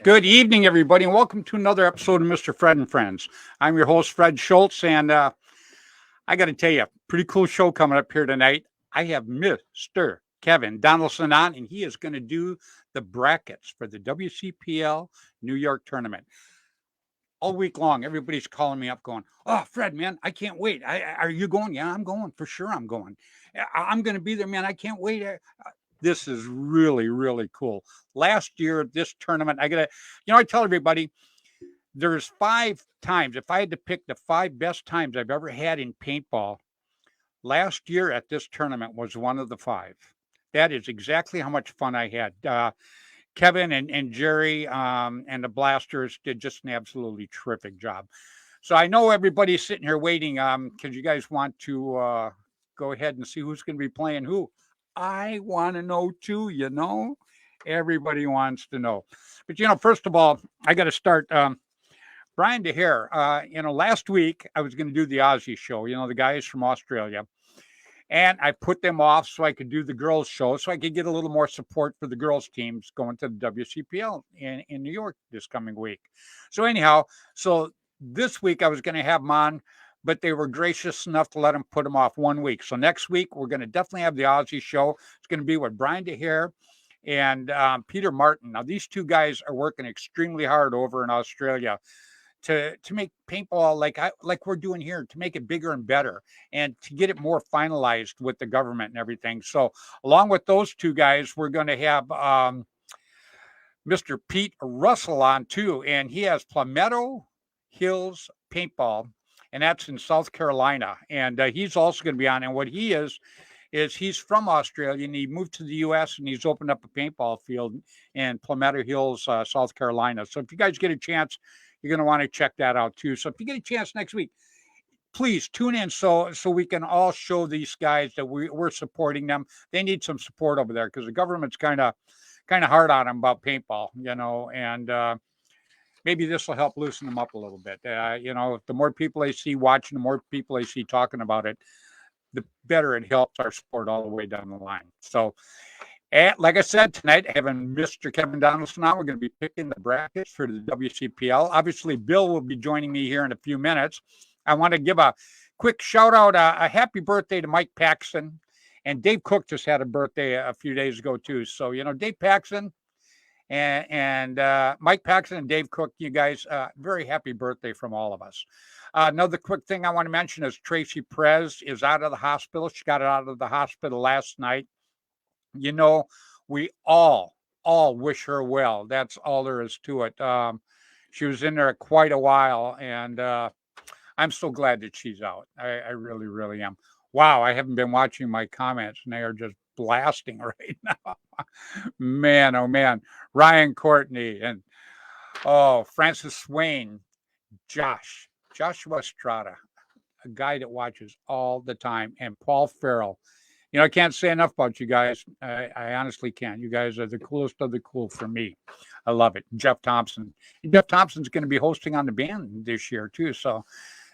Good evening, everybody, and welcome to another episode of Mr. Fred and Friends. I'm your host, Fred Schultz, and I got to tell you, pretty cool show coming up here tonight. I have Mr. Kevin Donaldson on, and he is going to do the brackets for the WCPL New York tournament. All week long, everybody's calling me up going, "Oh, Fred, man, I can't wait. Are you going?" "Yeah, I'm going. For sure, I'm going. I'm going to be there, man. I can't wait." This is really, really cool. Last year, this tournament, I tell everybody, there's 5 times. If I had to pick the 5 best times I've ever had in paintball, last year at this tournament was one of the 5. That is exactly how much fun I had. Kevin and Jerry and the Blasters did just an absolutely terrific job. So I know everybody's sitting here waiting because you guys want to go ahead and see who's going to be playing who. I want to know too, Everybody wants to know. But, first of all, I got to start. Brian DeHare, last week I was going to do the Aussie show, the guys from Australia. And I put them off so I could do the girls' show, so I could get a little more support for the girls' teams going to the WCPL in New York this coming week. So anyhow, this week I was going to have them on, but they were gracious enough to let them put them off 1 week. So next week we're going to definitely have the Aussie show. It's going to be with Brian DeHare and Peter Martin. Now these two guys are working extremely hard over in Australia to make paintball like we're doing here, to make it bigger and better and to get it more finalized with the government and everything. So along with those two guys, we're going to have Mr. Pete Russell on too, and he has Palmetto Hills Paintball, and that's in South Carolina, and he's also going to be on. And what he is he's from Australia, and he moved to the U.S. and he's opened up a paintball field in Palmetto Hills, South Carolina. So if you guys get a chance, you're going to want to check that out too. So if you get a chance next week, please tune in so we can all show these guys that we're supporting them. They need some support over there because the government's kind of hard on them about paintball, and maybe this will help loosen them up a little bit. The more people they see watching, the more people they see talking about it, the better it helps our sport all the way down the line. So, and like I said, tonight, having Mr. Kevin Donaldson on, we're going to be picking the brackets for the WCPL. Obviously, Bill will be joining me here in a few minutes. I want to give a quick shout out, a happy birthday to Mike Paxton. And Dave Cook just had a birthday a few days ago, too. So, Dave Paxton and Mike Paxton and Dave Cook, you guys, very happy birthday from all of us. Another quick thing I want to mention is Tracy Perez is out of the hospital. She got out of the hospital last night. We all wish her well. That's all there is to it. She was in there quite a while, and I'm so glad that she's out. I really, really am. Wow, I haven't been watching my comments, and they are just blasting right now. Man, oh man. Ryan Courtney and Francis Swain, Joshua Estrada, a guy that watches all the time, and Paul Farrell. I can't say enough about you guys. I honestly can't. You guys are the coolest of the cool for me. I love it. Jeff Thompson. Jeff Thompson's going to be hosting on the band this year, too. So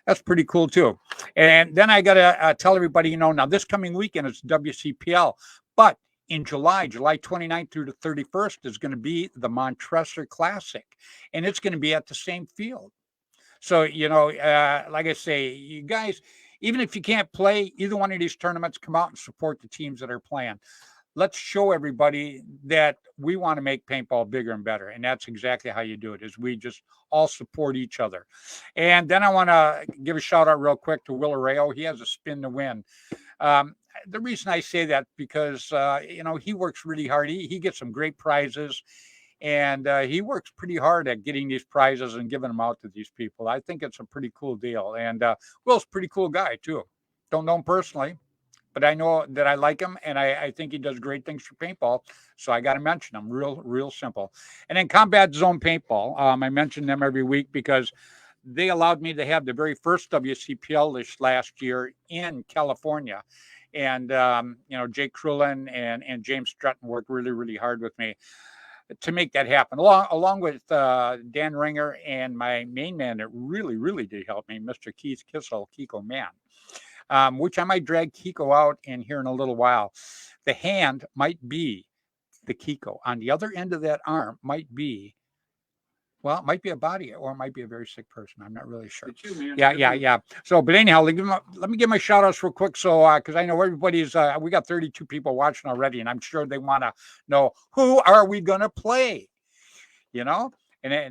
that's pretty cool, too. And then I got to tell everybody, now this coming weekend is WCPL. But in July 29th through the 31st is going to be the Montresor Classic. And it's going to be at the same field. So, like I say, you guys, even if you can't play either one of these tournaments, come out and support the teams that are playing. Let's show everybody that we want to make paintball bigger and better. And that's exactly how you do it, is we just all support each other. And then I want to give a shout out real quick to Will Arreo. He has a spin to win. The reason I say that because, he works really hard. He gets some great prizes. And he works pretty hard at getting these prizes and giving them out to these people. I think it's a pretty cool deal. And Will's a pretty cool guy, too. Don't know him personally, but I know that I like him, and I think he does great things for paintball. So I got to mention him. Real simple. And then Combat Zone Paintball. I mention them every week because they allowed me to have the very first WCPL this last year in California. And, Jake Krulin and James Stratton worked really, really hard with me to make that happen, along with Dan Ringer and my main man that really, really did help me, Mr. Keith Kissel, Kiko Man, which I might drag Kiko out in here in a little while. The hand might be the Kiko. On the other end of that arm might be Well, it might be a body or it might be a very sick person. I'm not really sure. Too, man. Yeah. So, but anyhow, let me give my shout outs real quick. So, because I know everybody's, we got 32 people watching already, and I'm sure they want to know who are we going to play, you know?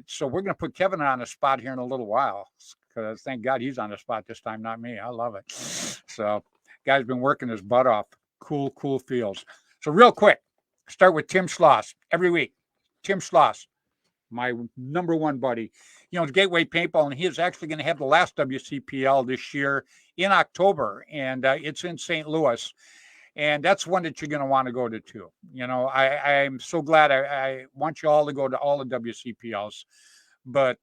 So we're going to put Kevin on the spot here in a little while because thank God he's on the spot this time, not me. I love it. So, guy's been working his butt off. Cool feels. So, real quick, start with Tim Schloss every week. Tim Schloss, my number one buddy. You know, it's Gateway Paintball, and he is actually going to have the last WCPL this year in October, and it's in St. Louis. And that's one that you're going to want to go to too. You know, I'm so glad. I want you all to go to all the WCPLs. But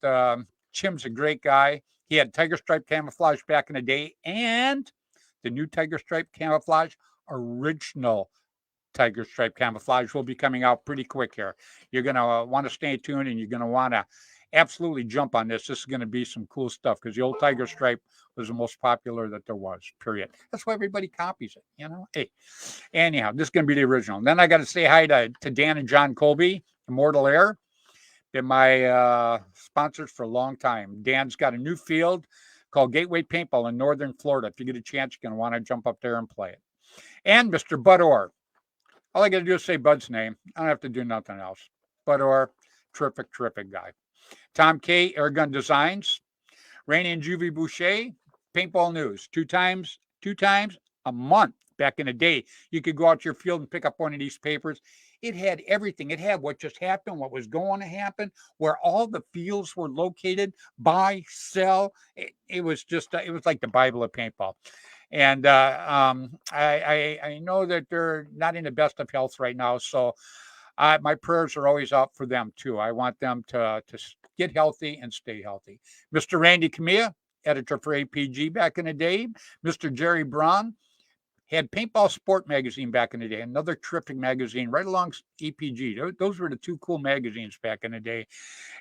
Tim's a great guy. He had Tiger Stripe camouflage back in the day, and the new Tiger Stripe camouflage, original Tiger Stripe camouflage, will be coming out pretty quick here. You're going to want to stay tuned, and you're going to want to absolutely jump on this. This is going to be some cool stuff because the old Tiger Stripe was the most popular that there was, period. That's why everybody copies it, you know? Hey, anyhow, this is going to be the original. And then I got to say hi to Dan and John Colby, Immortal Air. Been my sponsors for a long time. Dan's got a new field called Gateway Paintball in northern Florida. If you get a chance, you're going to want to jump up there and play it. And Mr. Bud Orr. All I got to do is say Bud's name. I don't have to do nothing else. Bud Orr, terrific guy. Tom K, Airgun Designs. Rainey and Juvie Boucher, Paintball News. Two times a month back in the day. You could go out to your field and pick up one of these papers. It had everything. It had what just happened, what was going to happen, where all the fields were located, buy, sell. It was just, it was like the Bible of paintball. And I know that they're not in the best of health right now. So my prayers are always out for them too. I want them to get healthy and stay healthy. Mr. Randy Camilla, editor for APG back in the day. Mr. Jerry Braun had Paintball Sport magazine back in the day, another terrific magazine right along APG. Those were the two cool magazines back in the day.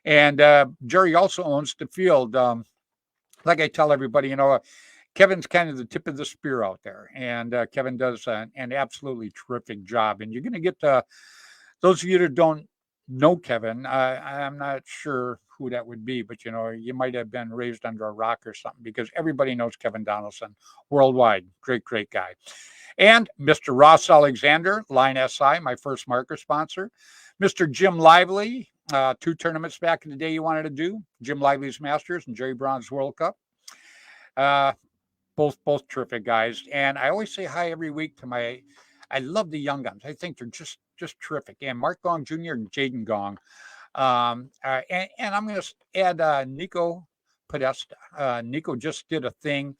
And Jerry also owns the field. Like I tell everybody, you know, Kevin's kind of the tip of the spear out there, and Kevin does an absolutely terrific job. And you're going to get to those of you that don't know Kevin, I'm not sure who that would be, but you know, you might have been raised under a rock or something because everybody knows Kevin Donaldson worldwide. Great guy. And Mr. Ross Alexander, Line SI, my first marker sponsor. Mr. Jim Lively, two tournaments back in the day you wanted to do, Jim Lively's Masters and Jerry Brown's World Cup. Both terrific guys. And I always say hi every week to I love the young guns. I think they're just terrific. And Mark Gong Jr. and Jaden Gong. And I'm going to add Nico Podesta. Nico just did a thing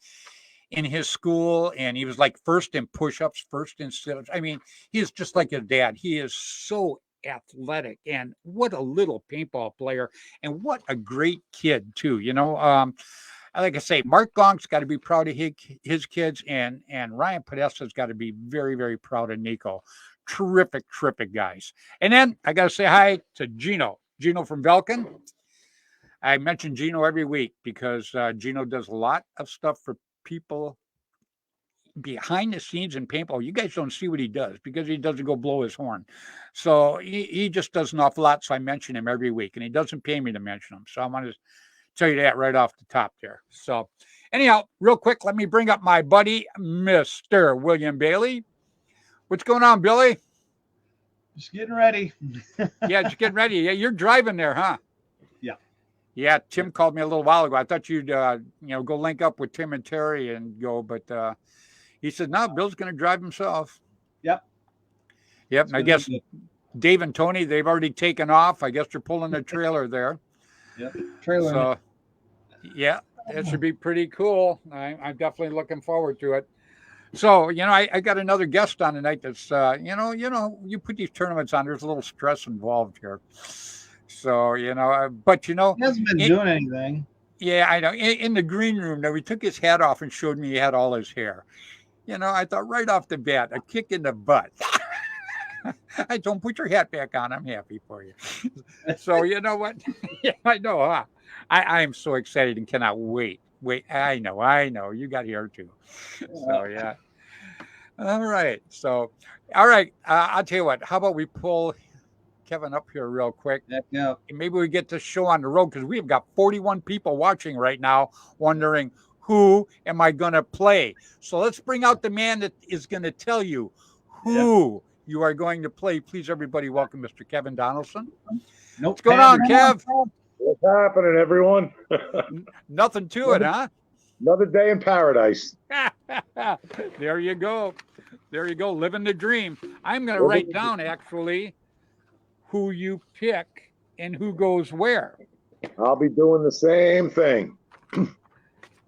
in his school, and he was like first in push-ups, first in sit-ups. I mean, he is just like his dad. He is so athletic, and what a little paintball player, and what a great kid too. You know, like I say, Mark Gong's got to be proud of his kids, and Ryan Podesta's got to be very proud of Nico. Terrific guys. And then I got to say hi to Gino from Velkin. I mention Gino every week because Gino does a lot of stuff for people behind the scenes in paintball. You guys don't see what he does because he doesn't go blow his horn. So he just does an awful lot. So I mention him every week, and he doesn't pay me to mention him. So I want to tell you that right off the top there. So anyhow, real quick, let me bring up my buddy, Mr. William Bailey. What's going on, Billy? Just getting ready. Yeah, just getting ready. Yeah, you're driving there, huh? Yeah. Yeah, Tim called me a little while ago. I thought you'd, go link up with Tim and Terry and go, but he said, no, Bill's going to drive himself. Yep. And I guess Dave and Tony, they've already taken off. I guess they're pulling the trailer there. Yep. Trailer. So, yeah, that should be pretty cool. I'm definitely looking forward to it. So, I got another guest on tonight that's, you put these tournaments on, there's a little stress involved here. So, but, he hasn't been doing anything. Yeah, I know. In the green room, now he took his hat off and showed me he had all his hair. I thought right off the bat, a kick in the butt. I don't put your hat back on. I'm happy for you. So, you know what? Yeah, I know, huh? I am so excited and cannot wait. I know. You got hair too. So, yeah. All right. So, all right. I'll tell you what. How about we pull Kevin up here real quick. Yeah. Maybe we get this show on the road because we've got 41 people watching right now wondering who am I going to play. So let's bring out the man that is going to tell you who you are going to play. Please, everybody, welcome Mr. Kevin Donaldson. Nope. What's going on, Kev? What's happening, everyone? Nothing to it, huh? Another day in paradise. There you go. There you go. Living the dream. I'm going to write down, actually, who you pick and who goes where. I'll be doing the same thing.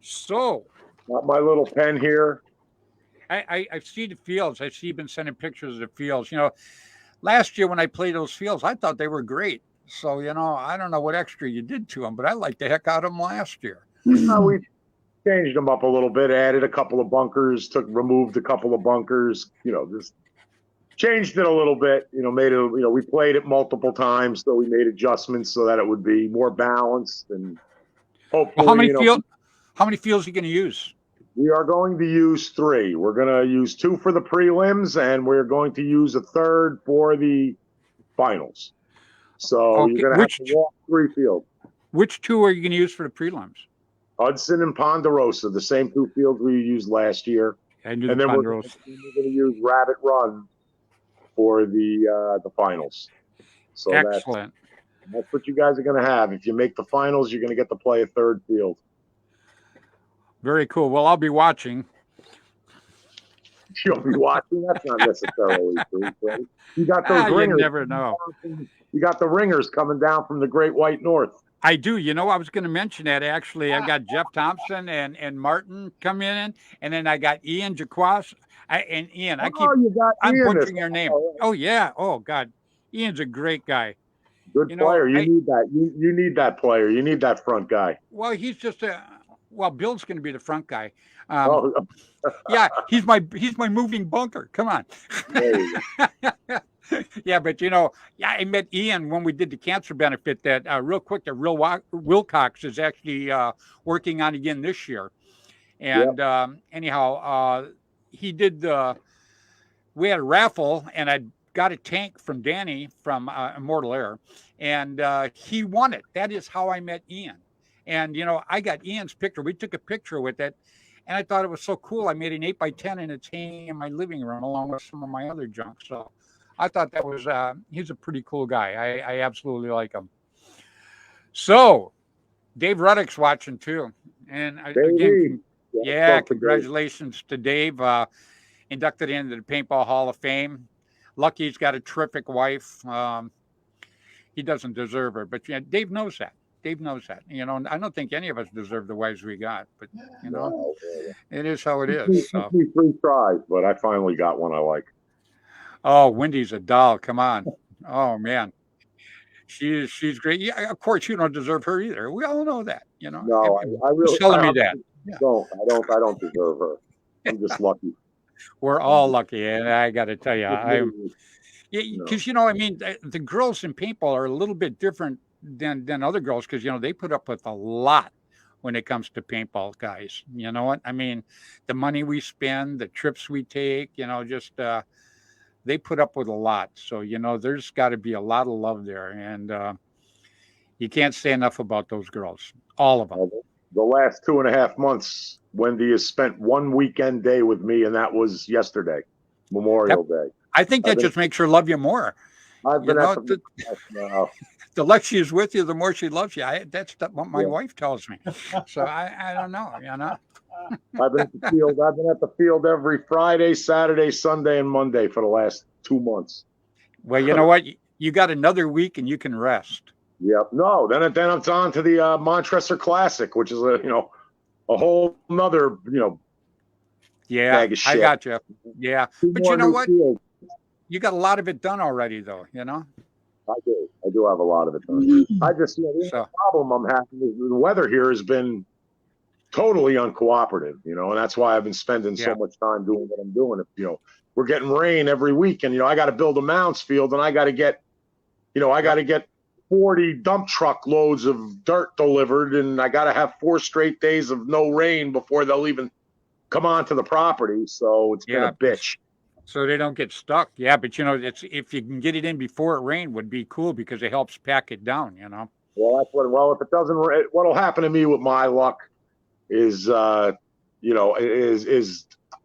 So, Got my little pen here. I see the fields. I see you've been sending pictures of the fields. You know, last year when I played those fields, I thought they were great. So, you know, I don't know what extra you did to them, but I liked the heck out of them last year. We changed them up a little bit, added a couple of bunkers, removed a couple of bunkers, you know, just changed it a little bit, you know, made it, you know, we played it multiple times, so we made adjustments so that it would be more balanced and hopefully, Well, how many fields are you going to use? We are going to use 3. We're going to use 2 for the prelims, and we're going to use a third for the finals. So Okay. you're going to have to walk 3 fields. Which 2 are you going to use for the prelims? Hudson and Ponderosa, the same 2 fields we used last year. And then we're going to use Rabbit Run for the finals. So excellent. That's what you guys are going to have. If you make the finals, you're going to get to play a third field. Very cool. Well, I'll be watching. You'll be watching. That's not necessarily true, Freddy. You got those ringers. You never know. You got the ringers coming down from the Great White North. I do. You know, I was going to mention that actually. I've got Jeff Thompson and Martin come in, and then I got Ian Jaquas. And Ian, I'm butchering your name. Oh yeah. Oh God, Ian's a great guy. Good player. You need that. You need that player. You need that front guy. Well, he's just Bill's going to be the front guy. Yeah, he's my moving bunker. Come on. Yeah, but you know, I met Ian when we did the cancer benefit. That real quick, that Wilcox is actually working on again this year. And anyhow, he did we had a raffle, and I got a tank from Danny from Immortal Air, and he won it. That is how I met Ian. And, you know, I got Ian's picture. We took a picture with it, and I thought it was so cool. I made an 8x10, and it's hanging in my living room along with some of my other junk. So I thought that was, he's a pretty cool guy. I absolutely like him. So Dave Ruddock's watching too. And again, congratulations to Dave, inducted into the Paintball Hall of Fame. Lucky he's got a terrific wife. He doesn't deserve her, but yeah, Dave knows that. Dave knows that. You know, I don't think any of us deserve the wives we got, but you know, it is how it is. So. 3 tries, but I finally got one I like. Oh, Wendy's a doll. Come on. Oh man, she's great. Yeah, of course you don't deserve her either. We all know that. You know. No, I really telling me that. I don't deserve her. I'm just lucky. We're all lucky, and I got to tell you, because you know, I mean, the girls in paintball are a little bit different than other girls, because you know they put up with a lot when it comes to paintball, guys. You know what I mean? The money we spend, the trips we take, you know, just they put up with a lot. So you know, there's got to be a lot of love there, and you can't say enough about those girls, all of them. The last 2.5 months, Wendy has spent 1 weekend day with me, and that was yesterday, Memorial Day. I think that just makes her love you more. I've been the less she is with you, the more she loves you. That's what my wife tells me. So I don't know, you know. I've been at the field. I've been at the field every Friday, Saturday, Sunday, and Monday for the last 2 months. Well, you know what? You got another week, and you can rest. Yep. No, then it's on to the Montresor Classic, which is a whole nother bag of shit. I got you. Yeah, but you know what? Fields. You got a lot of it done already, though. You know. I do have a lot of it done. I just the problem I'm having is the weather here has been totally uncooperative, and that's why I've been spending so much time doing what I'm doing. We're getting rain every week, and I got to build a mounds field, and I got to get 40 dump truck loads of dirt delivered, and I got to have 4 straight days of no rain before they'll even come onto the property. So it's been a bitch. So they don't get stuck. Yeah, but it's if you can get it in before it rained would be cool because it helps pack it down. Well, that's what. Well, if it doesn't, what'll happen to me with my luck is, is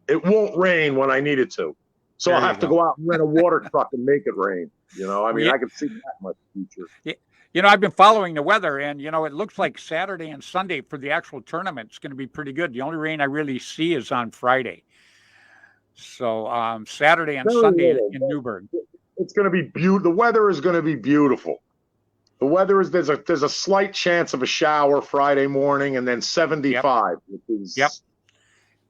it won't rain when I need it to. So I'll have to go out and rent a water truck and make it rain. I mean, I can see that much future. I've been following the weather, and it looks like Saturday and Sunday for the actual tournament is going to be pretty good. The only rain I really see is on Friday. So Saturday and Sunday in Newburgh. It's going to be beautiful. The weather is going to be beautiful. The weather is there's a slight chance of a shower Friday morning, and then 75, which is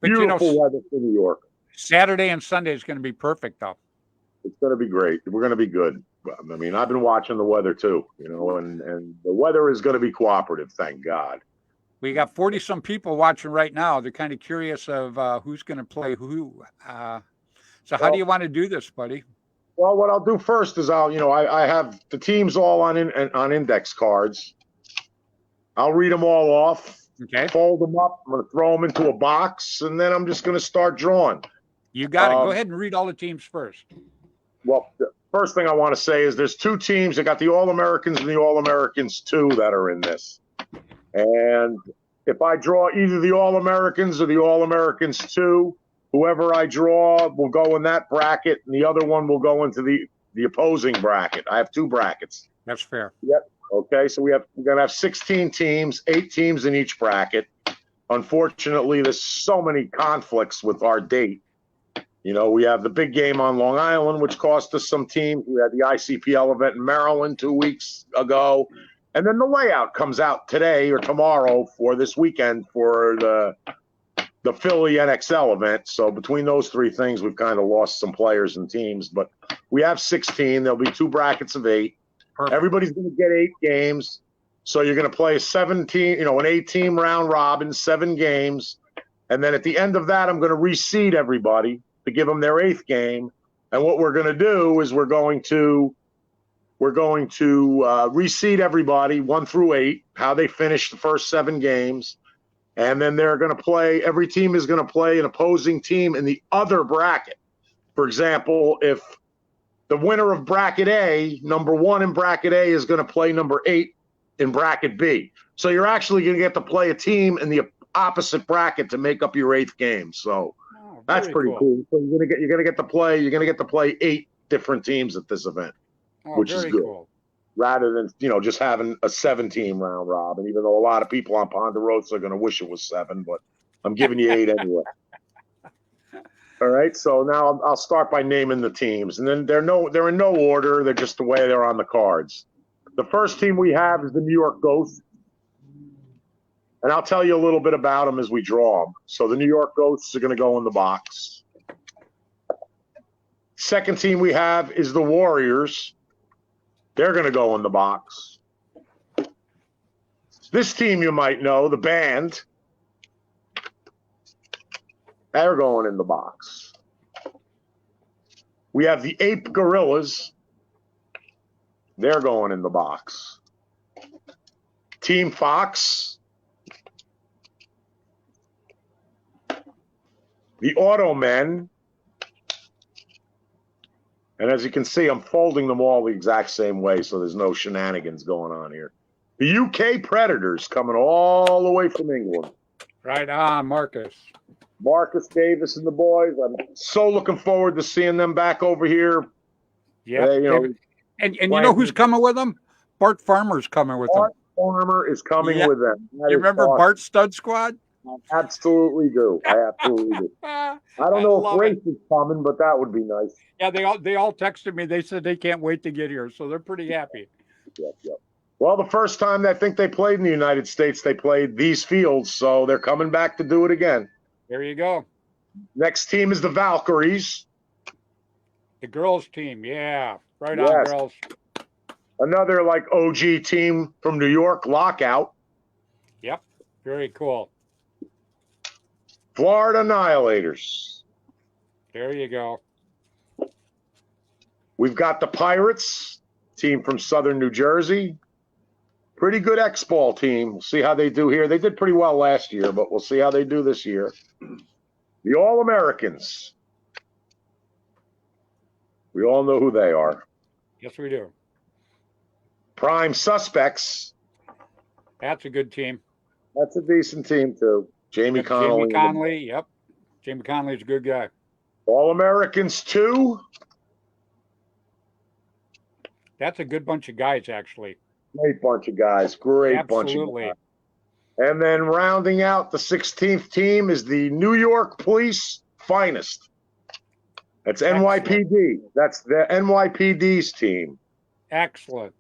beautiful weather for New York. Saturday and Sunday is going to be perfect, though. It's going to be great. We're going to be good. I mean, I've been watching the weather too, and the weather is going to be cooperative. Thank God. We got 40-some people watching right now. They're kind of curious of who's going to play who. So how do you want to do this, buddy? Well, what I'll do first is I have the teams all on index cards. I'll read them all off. Okay. Fold them up. I'm going to throw them into a box, and then I'm just going to start drawing. You got it. Go ahead and read all the teams first. Well, the first thing I want to say is there's two teams. I got the All-Americans and the All-Americans 2 that are in this. And if I draw either the All-Americans or the All-Americans 2, whoever I draw will go in that bracket, and the other one will go into the opposing bracket. I have 2 brackets. That's fair. Yep. Okay, so we're going to have 16 teams, 8 teams in each bracket. Unfortunately, there's so many conflicts with our date. We have the big game on Long Island, which cost us some teams. We had the ICPL event in Maryland 2 weeks ago. And then the layout comes out today or tomorrow for this weekend for the Philly NXL event. So between those 3 things, we've kind of lost some players and teams. But we have 16. There'll be 2 brackets of 8. Perfect. Everybody's going to get 8 games. So you're going to play an 8-team round robin, 7 games. And then at the end of that, I'm going to reseed everybody to give them their 8th game. And what we're going to do is we're going to reseed everybody 1 through 8, how they finish the first 7 games. And then they're going to play, every team is going to play an opposing team in the other bracket. For example, if the winner of bracket A, number 1 in bracket A, is going to play number 8 in bracket B. So you're actually going to get to play a team in the opposite bracket to make up your 8th game. So that's pretty cool. So you're going to get to play 8 different teams at this event, which is good. Cool. Rather than just having a 7-team round robin, even though a lot of people on Ponderosa are going to wish it was 7, but I'm giving you 8 anyway. All right, so now I'll start by naming the teams, and then they're in no order. They're just the way they're on the cards. The first team we have is the New York Ghosts, and I'll tell you a little bit about them as we draw them. So the New York Ghosts are going to go in the box. Second team we have is the Warriors. They're going to go in the box. This team you might know, the Band. They're going in the box. We have the Ape Gorillas. They're going in the box. Team Fox. The Automen. And as you can see, I'm folding them all the exact same way, so there's no shenanigans going on here. The UK Predators coming all the way from England. Right on, Marcus. Marcus Davis and the boys. I'm so looking forward to seeing them back over here. Yeah. And you know who's coming with them? Bart Farmer's coming with them. Bart Farmer is coming with them. You remember awesome. Bart's Stud Squad? I absolutely do. I don't know if Race is coming, but that would be nice. Yeah, they all texted me. They said they can't wait to get here, so they're pretty happy. Yep. Well, the first time I think they played in the United States, they played these fields, so they're coming back to do it again. There you go. Next team is the Valkyries. The girls team, yeah. Right on, girls. Another OG team from New York, Lockout. Yep, very cool. Florida Annihilators. There you go. We've got the Pirates, team from Southern New Jersey. Pretty good X-ball team. We'll see how they do here. They did pretty well last year, but we'll see how they do this year. The All-Americans. We all know who they are. Yes, we do. Prime Suspects. That's a good team. That's a decent team, too. Jamie Connolly. Jamie Conley, yep. Jamie Conley's a good guy. All-Americans 2. That's a good bunch of guys, actually. Great bunch of guys. Great Absolutely. bunch of guys. And then rounding out the 16th team is the New York Police Finest. That's NYPD. That's the NYPD's team. Excellent.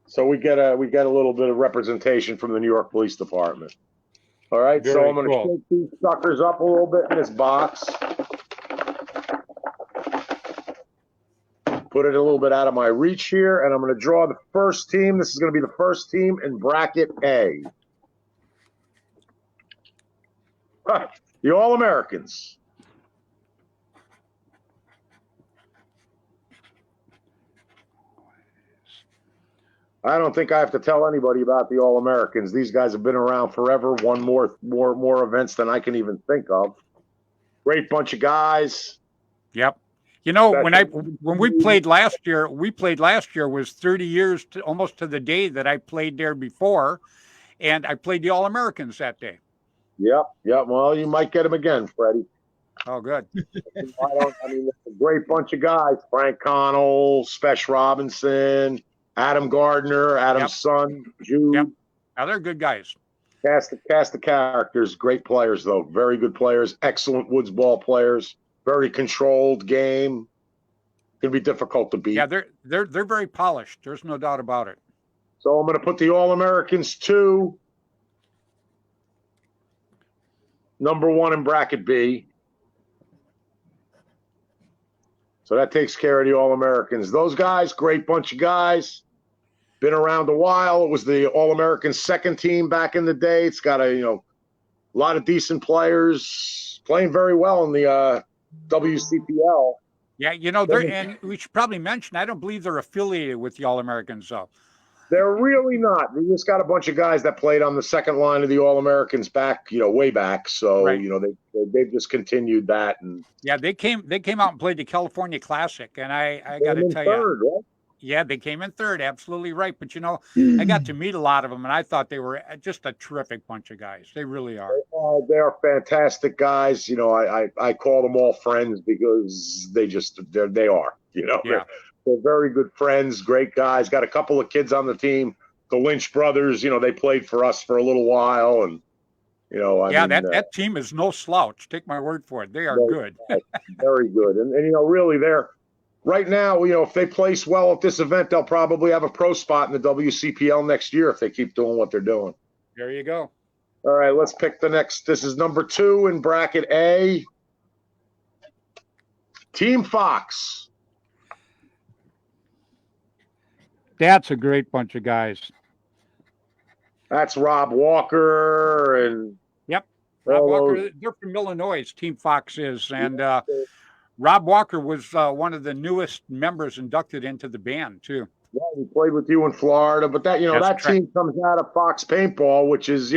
So we get a little bit of representation from the New York Police Department. All right, so I'm going to shake these suckers up a little bit in this box. Put it a little bit out of my reach here, and I'm going to draw the first team. This is going to be the first team in bracket A. The All-Americans. I don't think I have to tell anybody about the All-Americans. These guys have been around forever, won more events than I can even think of. Great bunch of guys. Yep. You know, when we played last year, was 30 years almost to the day that I played there before, and I played the All-Americans that day. Yep. Well, you might get them again, Freddie. Oh, good. It's a great bunch of guys. Frank Connell, Spesh Robinson, Adam Gardner, Adam's son, Jude. Yep. Now they're good guys. Cast the characters. Great players, though. Very good players. Excellent woods ball players. Very controlled game. Gonna be difficult to beat. Yeah, they're very polished. There's no doubt about it. So I'm gonna put the All-Americans 2, number 1 in bracket B. So that takes care of the All-Americans. Those guys, great bunch of guys. Been around a while. It was the All-American second team back in the day. It's got a lot of decent players playing very well in the WCPL. Yeah, and we should probably mention, I don't believe they're affiliated with the All-Americans, though. They're really not. They just got a bunch of guys that played on the second line of the All-Americans back, way back. So, right. They've just continued that. And yeah, they came out and played the California Classic, and I got to tell you, right? Yeah, they came in third. Absolutely right. But, I got to meet a lot of them, and I thought they were just a terrific bunch of guys. They really are. They are fantastic guys. I call them all friends because they are. Yeah. They're very good friends, great guys. Got a couple of kids on the team. The Lynch brothers, they played for us for a little while. And, that team is no slouch. Take my word for it. They are good. Very good. And really, they're right now, if they place well at this event, they'll probably have a pro spot in the WCPL next year if they keep doing what they're doing. There you go. All right, let's pick the next. This is number 2 in bracket A. Team Fox. That's a great bunch of guys. That's Rob Walker and Rob Walker. They're from Illinois. Team Fox is, and Rob Walker was one of the newest members inducted into the band too. Yeah, he played with you in Florida, but that team comes out of Fox Paintball, which is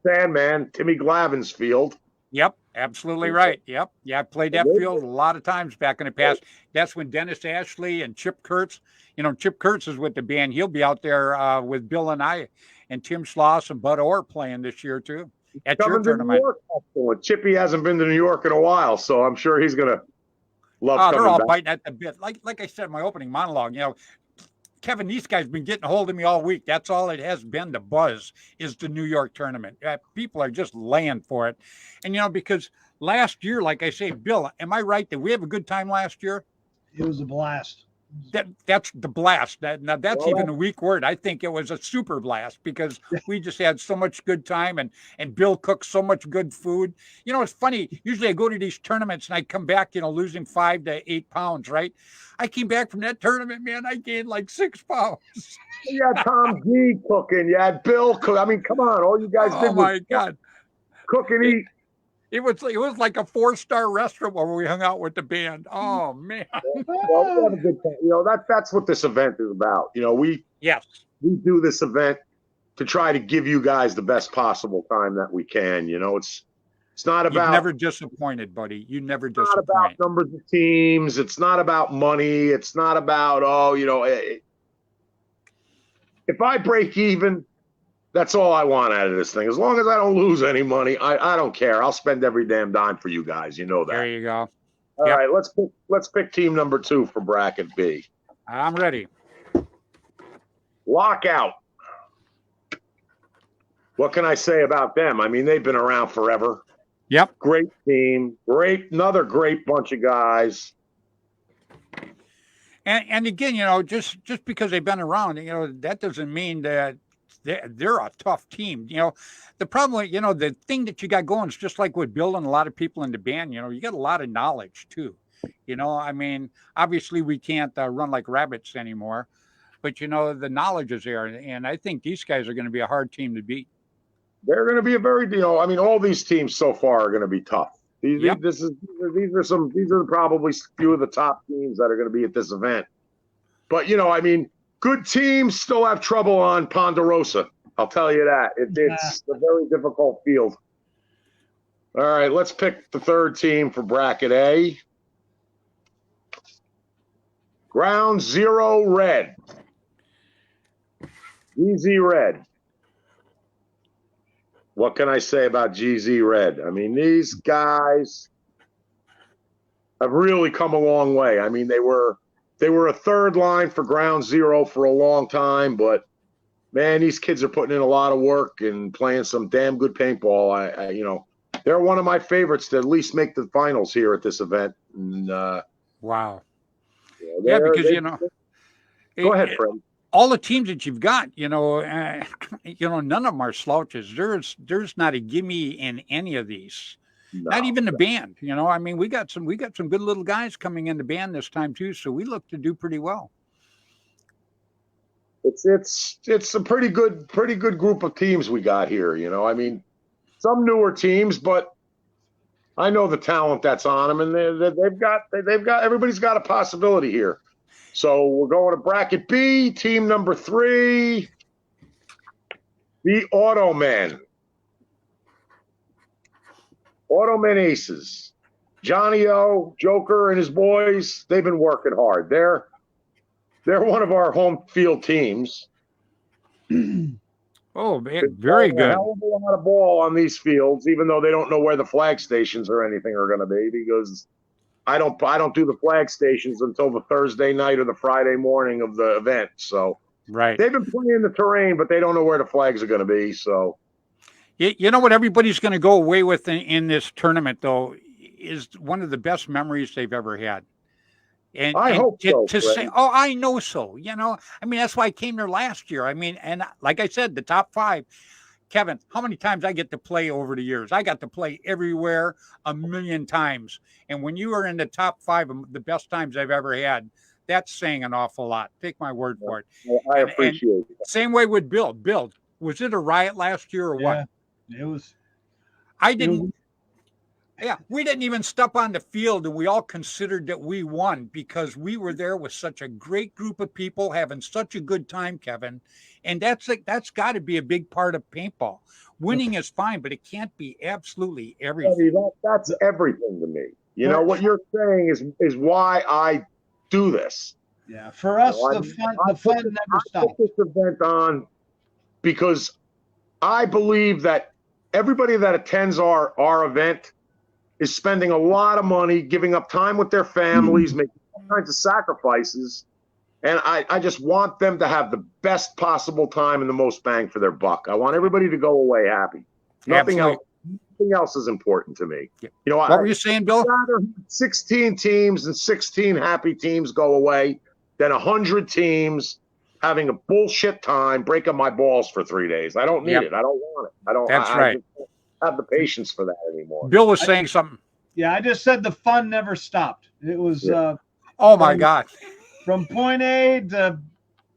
Sandman, Timmy Glavin's field. Yep, absolutely right. Yep, yeah, I played that field a lot of times back in the past. That's when Dennis Ashley and Chip Kurtz. Chip Kurtz is with the band. He'll be out there with Bill and I, and Tim Schloss and Bud Orr playing this year too at your tournament. Chippy hasn't been to New York in a while, so I'm sure he's gonna love. Oh, they're all back. biting at the bit. Like I said in my opening monologue, Kevin, these guys been getting a hold of me all week. That's all it has been. The buzz is the New York tournament. People are just laying for it. And, because last year, like I say, Bill, am I right that we have a good time last year? It was a blast. That's the blast. That's even a weak word. I think it was a super blast because we just had so much good time and Bill cooked so much good food. It's funny. Usually I go to these tournaments and I come back, losing 5 to 8 pounds, right? I came back from that tournament, man. I gained like 6 pounds. You had Tom G cooking. You had Bill cook. I mean, come on. All you guys did was God. Cook and eat. It was like a 4-star restaurant where we hung out with the band. Oh man! Well, we have a good time. That's what this event is about. We do this event to try to give you guys the best possible time that we can. It's not You've about never disappointed, buddy. You never it's not about disappoint. numbers of teams. It's not about money. It's not about if I break even, that's all I want out of this thing. As long as I don't lose any money, I don't care. I'll spend every damn dime for you guys. You know that. There you go. All Yep. right, let's pick team number 2 for bracket B. I'm ready. Lockout. What can I say about them? I mean, they've been around forever. Yep. Great team. Another great bunch of guys. And again, just because they've been around, that doesn't mean that they're a tough team. The problem, the thing that you got going is just like with Bill and a lot of people in the band, you got a lot of knowledge too. I mean, obviously we can't run like rabbits anymore, but the knowledge is there. And I think these guys are going to be a hard team to beat. They're going to be a very, I mean, all these teams so far are going to be tough. These are probably few of the top teams that are going to be at this event. But I mean, good teams still have trouble on Ponderosa. I'll tell you that. It's a very difficult field. All right, let's pick the third team for bracket A. Ground Zero Red. GZ Red. What can I say about GZ Red? I mean, these guys have really come a long way. I mean, they were a third line for Ground Zero for a long time, but man, these kids are putting in a lot of work and playing some damn good paintball. They're one of my favorites to at least make the finals here at this event. And, wow. Yeah, because go ahead, Fred. All the teams that you've got, none of them are slouches. There's not a gimme in any of these. No, not even the band. I mean, we got some good little guys coming in the band this time too, so we look to do pretty well. It's a pretty good group of teams we got here. I mean, some newer teams, but I know the talent that's on them, and they've got everybody's got a possibility here. So we're going to bracket B, team number 3, the Automen. Automen Aces. Johnny O, Joker, and his boys, they've been working hard. They're one of our home field teams. Oh, man, very good. A hell of a lot of ball on these fields, even though they don't know where the flag stations or anything are going to be, because I don't do the flag stations until the Thursday night or the Friday morning of the event. So right, they've been playing the terrain, but they don't know where the flags are going to be. So you know what everybody's going to go away with in this tournament, though, is one of the best memories they've ever had. And I hope so. To say, oh, I know so. I mean, that's why I came there last year. I mean, and like I said, the top 5. Kevin, how many times I get to play over the years? I got to play everywhere a million times. And when you are in the top 5 of the best times I've ever had, that's saying an awful lot. Take my word for it. I appreciate it. Same way with Bill. Bill, was it a riot last year or what? It was. We didn't even step on the field, and we all considered that we won because we were there with such a great group of people having such a good time, Kevin. And that's got to be a big part of paintball. Winning is fine, but it can't be absolutely everything. That's everything to me. What you're saying is why I do this. Yeah, for us, the fun never stops. I put this event on because I believe that everybody that attends our event is spending a lot of money, giving up time with their families, making all kinds of sacrifices. And I just want them to have the best possible time and the most bang for their buck. I want everybody to go away happy. Nothing else is important to me. Yeah. What were you saying, Bill? I'd rather 16 teams and 16 happy teams go away than 100 teams having a bullshit time, breaking my balls for 3 days. I don't need it. I don't want it. That's right. I don't have the patience for that anymore. Bill was saying something. Yeah, I just said the fun never stopped. It was. Oh my God. From point A to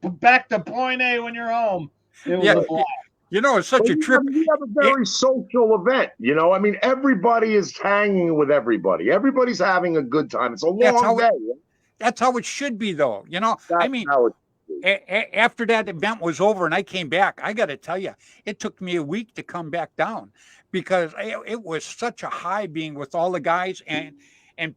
back to point A when you're home. It was a blast. It's such a trip. We have a very social event. I mean, everybody is hanging with everybody. Everybody's having a good time. It's a long day. That's how it should be, though. That's how it should be. after that event was over and I came back, I got to tell you, it took me a week to come back down because it was such a high being with all the guys and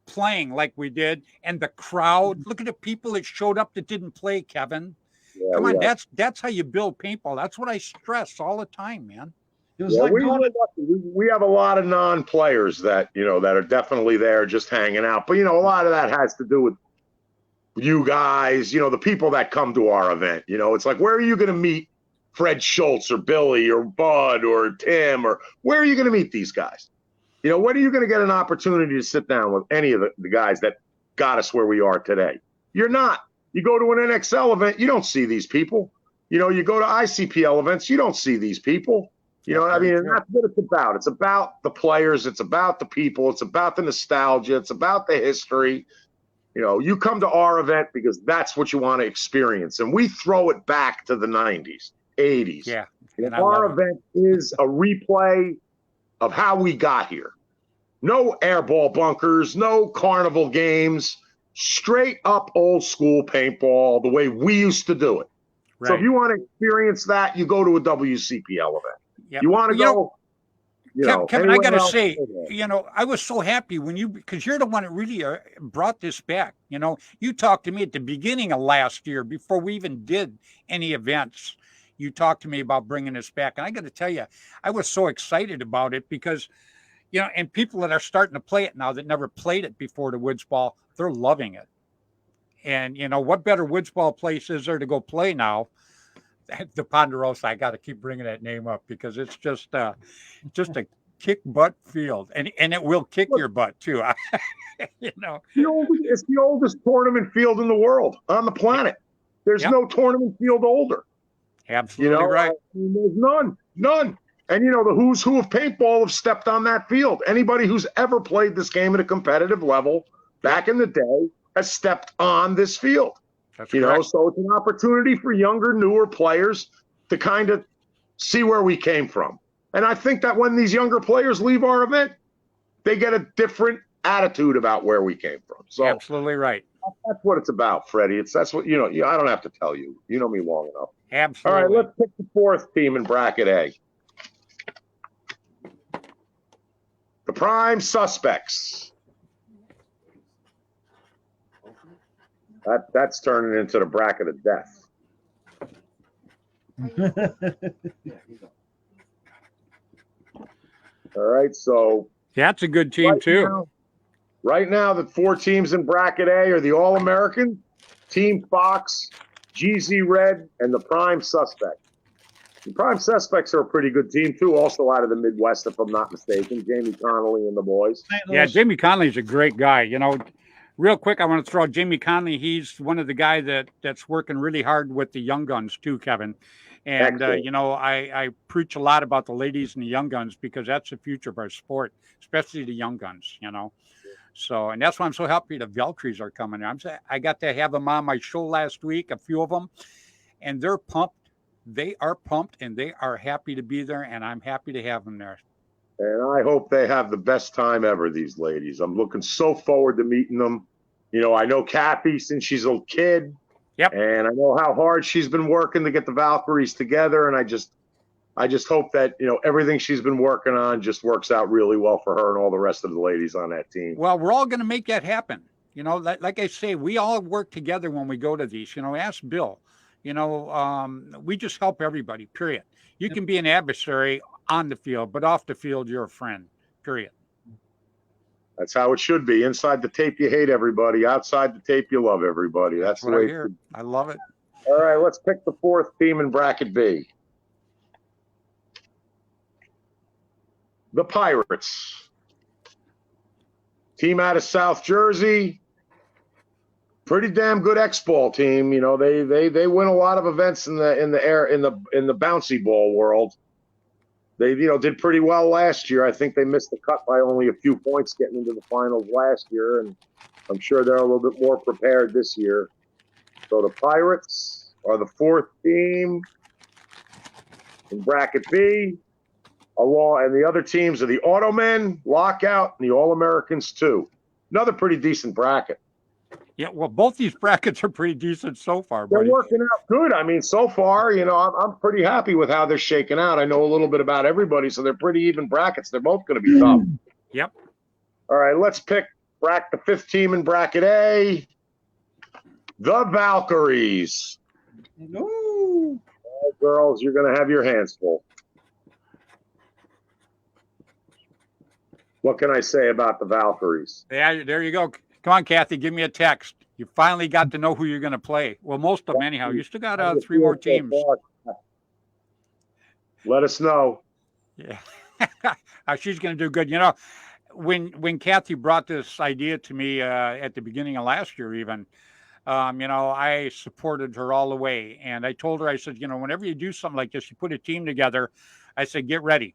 playing like we did, and the crowd. Look at the people that showed up that didn't play, Kevin. Yeah, Come on, that's how you build paintball. That's what I stress all the time, man. It was like we have a lot of non-players that that are definitely there just hanging out, but a lot of that has to do with you guys, the people that come to our event. It's like, where are you going to meet Fred Schultz or Billy or Bud or Tim, or where are you going to meet these guys? When are you going to get an opportunity to sit down with any of the guys that got us where we are today? You're not. You go to an NXL event, you don't see these people. You go to ICPL events, you don't see these people. I mean, and that's what it's about. It's about the players. It's about the people. It's about the nostalgia. It's about the history. You come to our event because that's what you want to experience. And we throw it back to the 90s, 80s. Yeah. Our event is a replay of how we got here. No airball bunkers, no carnival games, straight up old school paintball, the way we used to do it. Right. So if you want to experience that, you go to a WCPL event. Yep. You want to go... Kevin, I got to say, I was so happy because you're the one that really brought this back. You talked to me at the beginning of last year before we even did any events. You talked to me about bringing this back. And I got to tell you, I was so excited about it because, and people that are starting to play it now that never played it before, the woods ball, they're loving it. And, what better woods ball place is there to go play now? The Ponderosa, I got to keep bringing that name up because it's just a kick butt field, and it will kick your butt too. It's the oldest tournament field in the world on the planet. There's no tournament field older. Absolutely right. I mean, there's none. And the who's who of paintball have stepped on that field. Anybody who's ever played this game at a competitive level back in the day has stepped on this field. That's so it's an opportunity for younger, newer players to kind of see where we came from. And I think that when these younger players leave our event, they get a different attitude about where we came from. So absolutely right. That's what it's about, Freddie. That's what, I don't have to tell you. You know me long enough. Absolutely. All right, let's pick the fourth team in bracket A. The Prime Suspects. That's turning into the bracket of death. All right, so that's a good team too. Right now, the four teams in bracket A are the All-American, Team Fox, GZ Red, and the Prime Suspect. The Prime Suspects are a pretty good team too, also out of the Midwest, if I'm not mistaken. Jamie Connolly and the boys. Yeah, Jamie Connolly's a great guy. Real quick, I want to throw out Jamie Conley. He's one of the guys that's working really hard with the young guns too, Kevin. And, I preach a lot about the ladies and the young guns because that's the future of our sport, especially the young guns, So, and that's why I'm so happy the Valkyries are coming. I got to have them on my show last week, a few of them, and they're pumped. They are pumped, and they are happy to be there, and I'm happy to have them there. And I hope they have the best time ever, these ladies. I'm looking so forward to meeting them. I know Kathy since she's a kid. Yep. And I know how hard she's been working to get the Valkyries together. And I just hope that, everything she's been working on just works out really well for her and all the rest of the ladies on that team. Well, we're all going to make that happen. Like I say, we all work together when we go to these. Ask Bill. We just help everybody, period. You can be an adversary on the field, but off the field, you're a friend, period. That's how it should be. Inside the tape, you hate everybody. Outside the tape, you love everybody. That's what the way I hear. I love it. All right, let's pick the fourth team in bracket B. The Pirates. Team out of South Jersey. Pretty damn good X-ball team. They win a lot of events in the bouncy ball world. They did pretty well last year. I think they missed the cut by only a few points getting into the finals last year, and I'm sure they're a little bit more prepared this year. So the Pirates are the fourth team in bracket B. And the other teams are the Automen, Lockout, and the All-Americans too. Another pretty decent bracket. Yeah, well, both these brackets are pretty decent so far, They're buddy. working out good. I mean, so far, I'm pretty happy with how they're shaking out. I know a little bit about everybody, so they're pretty even brackets. They're both going to be tough. Yep. All right, let's pick the fifth team in bracket A, the Valkyries. No. All girls, you're going to have your hands full. What can I say about the Valkyries? Yeah, there you go. Come on, Kathy, give me a text. You finally got to know who you're going to play. Well, most of them anyhow. You still got 3 more teams. Let us know. Yeah. She's going to do good. When Kathy brought this idea to me at the beginning of last year, even, I supported her all the way. And I told her, I said, whenever you do something like this, you put a team together. I said, get ready.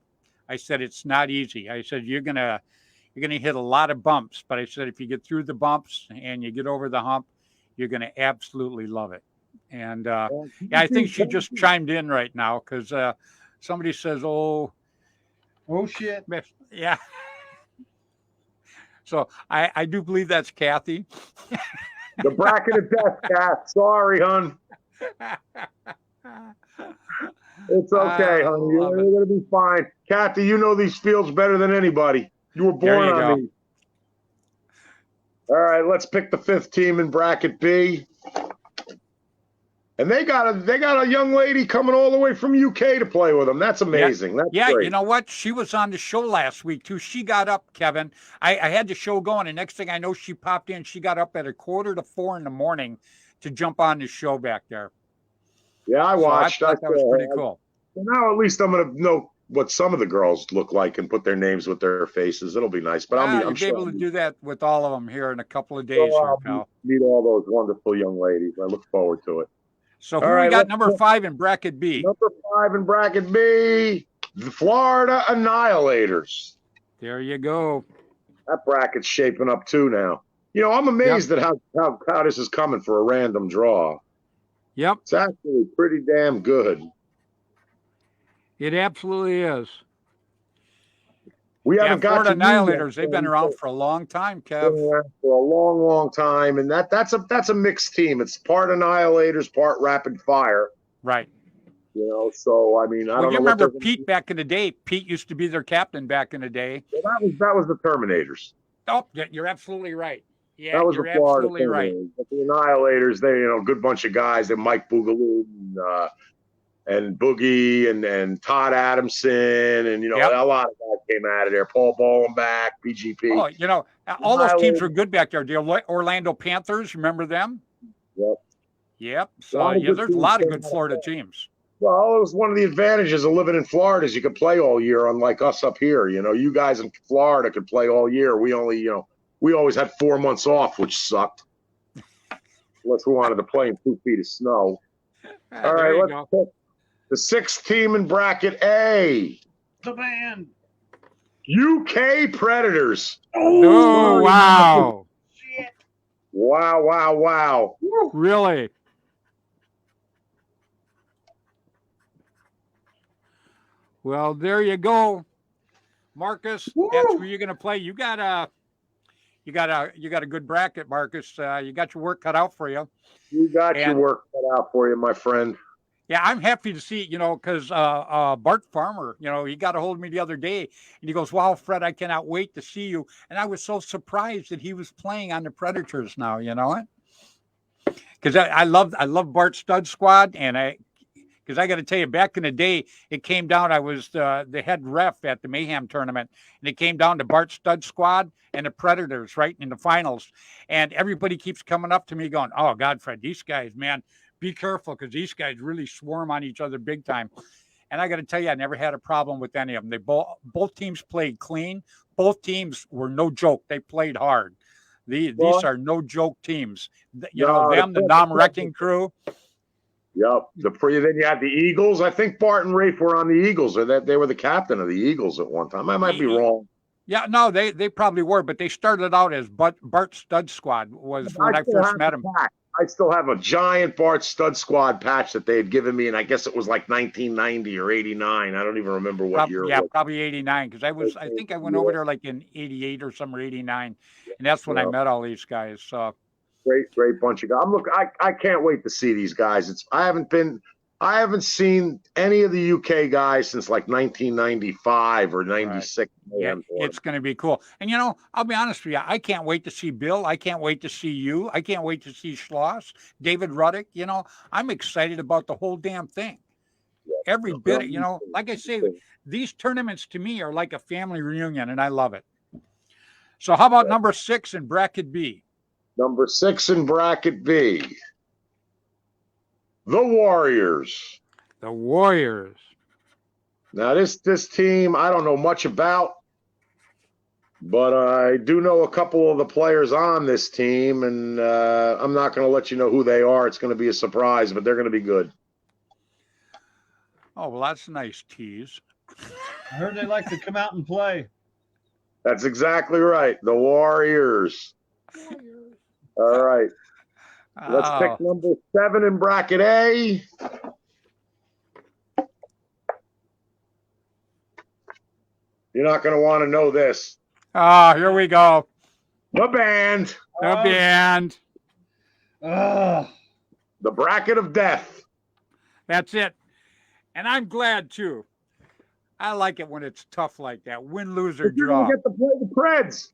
I said, it's not easy. I said, you're going to hit a lot of bumps. But I said, if you get through the bumps and you get over the hump, you're going to absolutely love it. And yeah, I think she just chimed in right now because somebody says, oh shit. Yeah. So I do believe that's Kathy. The bracket of death, Kath. Sorry, hon. It's okay, honey. You're going to be fine. Kathy, you know these fields better than anybody. You were born on these. All right, let's pick the fifth team in bracket B. And they got a young lady coming all the way from UK to play with them. That's amazing. That's great. You know what? She was on the show last week too. She got up, Kevin. I had the show going, and next thing I know, she popped in. She got up at 3:45 in the morning to jump on the show back there. Yeah, I watched. I thought that was pretty cool. So now at least I'm going to know what some of the girls look like and put their names with their faces. It'll be nice. But I'm sure able to do that with all of them here in a couple of days. I'll meet all those wonderful young ladies. I look forward to it. So who we got number 5 in bracket B? Number 5 in bracket B, the Florida Annihilators. There you go. That bracket's shaping up too now. I'm amazed at how this is coming for a random draw. Yep. It's actually pretty damn good. It absolutely is. We haven't got Florida Annihilators. They've been around for a long time, Kev. For a long, long time, and that's a mixed team. It's part Annihilators, part Rapid Fire. Right. So I mean, I don't know. You remember Pete back in the day? Pete used to be their captain back in the day. Well, that was the Terminators. Oh, you're absolutely right. Yeah, that was you're the Florida absolutely right. But the Annihilators, they good bunch of guys. They're Mike Boogaloo and Boogie and Todd Adamson and a lot of guys came out of there. Paul Ballenbach, BGP. Oh, all those teams were good back there. The Orlando Panthers, remember them? Yep. So there's a lot of good Florida teams. Well, it was one of the advantages of living in Florida is you could play all year, unlike us up here. You guys in Florida could play all year. We only, we always had 4 months off, which sucked. Unless we wanted to play in 2 feet of snow. All right, let's pick the 6th team in bracket A. The band. UK Predators. Oh, wow. Shit. Wow. Really? Well, there you go, Marcus. Woo. That's where you're going to play. You got a good bracket, Marcus. You got your work cut out for you. You got your work cut out for you, my friend. Yeah, I'm happy to see, because Bart Farmer, he got a hold of me the other day and he goes, wow, Fred, I cannot wait to see you. And I was so surprised that he was playing on the Predators now, because I love Bart's Stud Squad. And because I got to tell you, back in the day, it came down, I was the head ref at the Mayhem tournament, and it came down to Bart's Stud Squad and the Predators right in the finals. And everybody keeps coming up to me going, oh, God, Fred, these guys, man, be careful because these guys really swarm on each other big time. And I got to tell you, I never had a problem with any of them. They both teams played clean. Both teams were no joke. They played hard. These are no joke teams. The Nam Wrecking Crew. Yep. Then you had the Eagles. I think Bart and Rafe were on the Eagles, or that they were the captain of the Eagles at one time. I might be wrong. Yeah, no, they probably were, but they started out as Bart's Stud Squad was when I first met him. I still have a giant Bart Stud Squad patch that they had given me, and I guess it was like 1990 or 89. I don't even remember what year it was. Yeah, probably 89, because I think I went over there like in 88 or something, or 89, and that's when I met all these guys. So great bunch of guys. I can't wait to see these guys. I haven't seen any of the UK guys since like 1995 or 96. Right. Yeah, it's going to be cool. And, you know, I'll be honest with you. I can't wait to see Bill. I can't wait to see you. I can't wait to see Schloss, David Ruddick. You know, I'm excited about the whole damn thing. Every bit, you know, like I say, these tournaments to me are like a family reunion, and I love it. So how about number 6 in bracket B? Number 6 in bracket B. The Warriors. The Warriors. Now, this team, I don't know much about, but I do know a couple of the players on this team, and I'm not going to let you know who they are. It's going to be a surprise, but they're going to be good. Oh, well, that's a nice tease. I heard they like to come out and play. That's exactly right. The Warriors. All right. Let's pick number 7 in bracket A. You're not going to want to know this. Here we go. The band. The band. Oh. The bracket of death. That's it. And I'm glad, too. I like it when it's tough like that. Win, lose, or You're draw. going to get to play the Preds.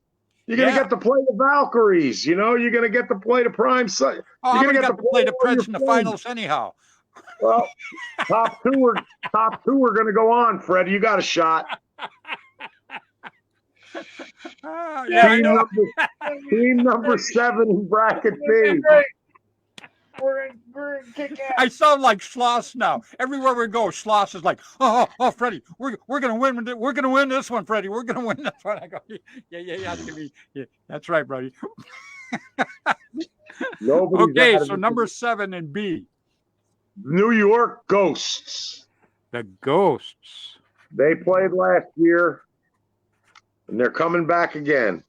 You're going to get to play the Valkyries. You know, you're going to get to play the Prime. Oh, I'm going to get to play the Preds in the finals anyhow. Well, top two are going to go on, Fred. You got a shot. Team number 7 in bracket B. We're in kick ass. I sound like Schloss now. Everywhere we go, Schloss is like, oh, Freddie, we're gonna win. We're gonna win this one, Freddie. We're gonna win this one. I go, yeah, that's right, buddy. Okay, so number 7 in B. New York Ghosts. The Ghosts. They played last year, and they're coming back again.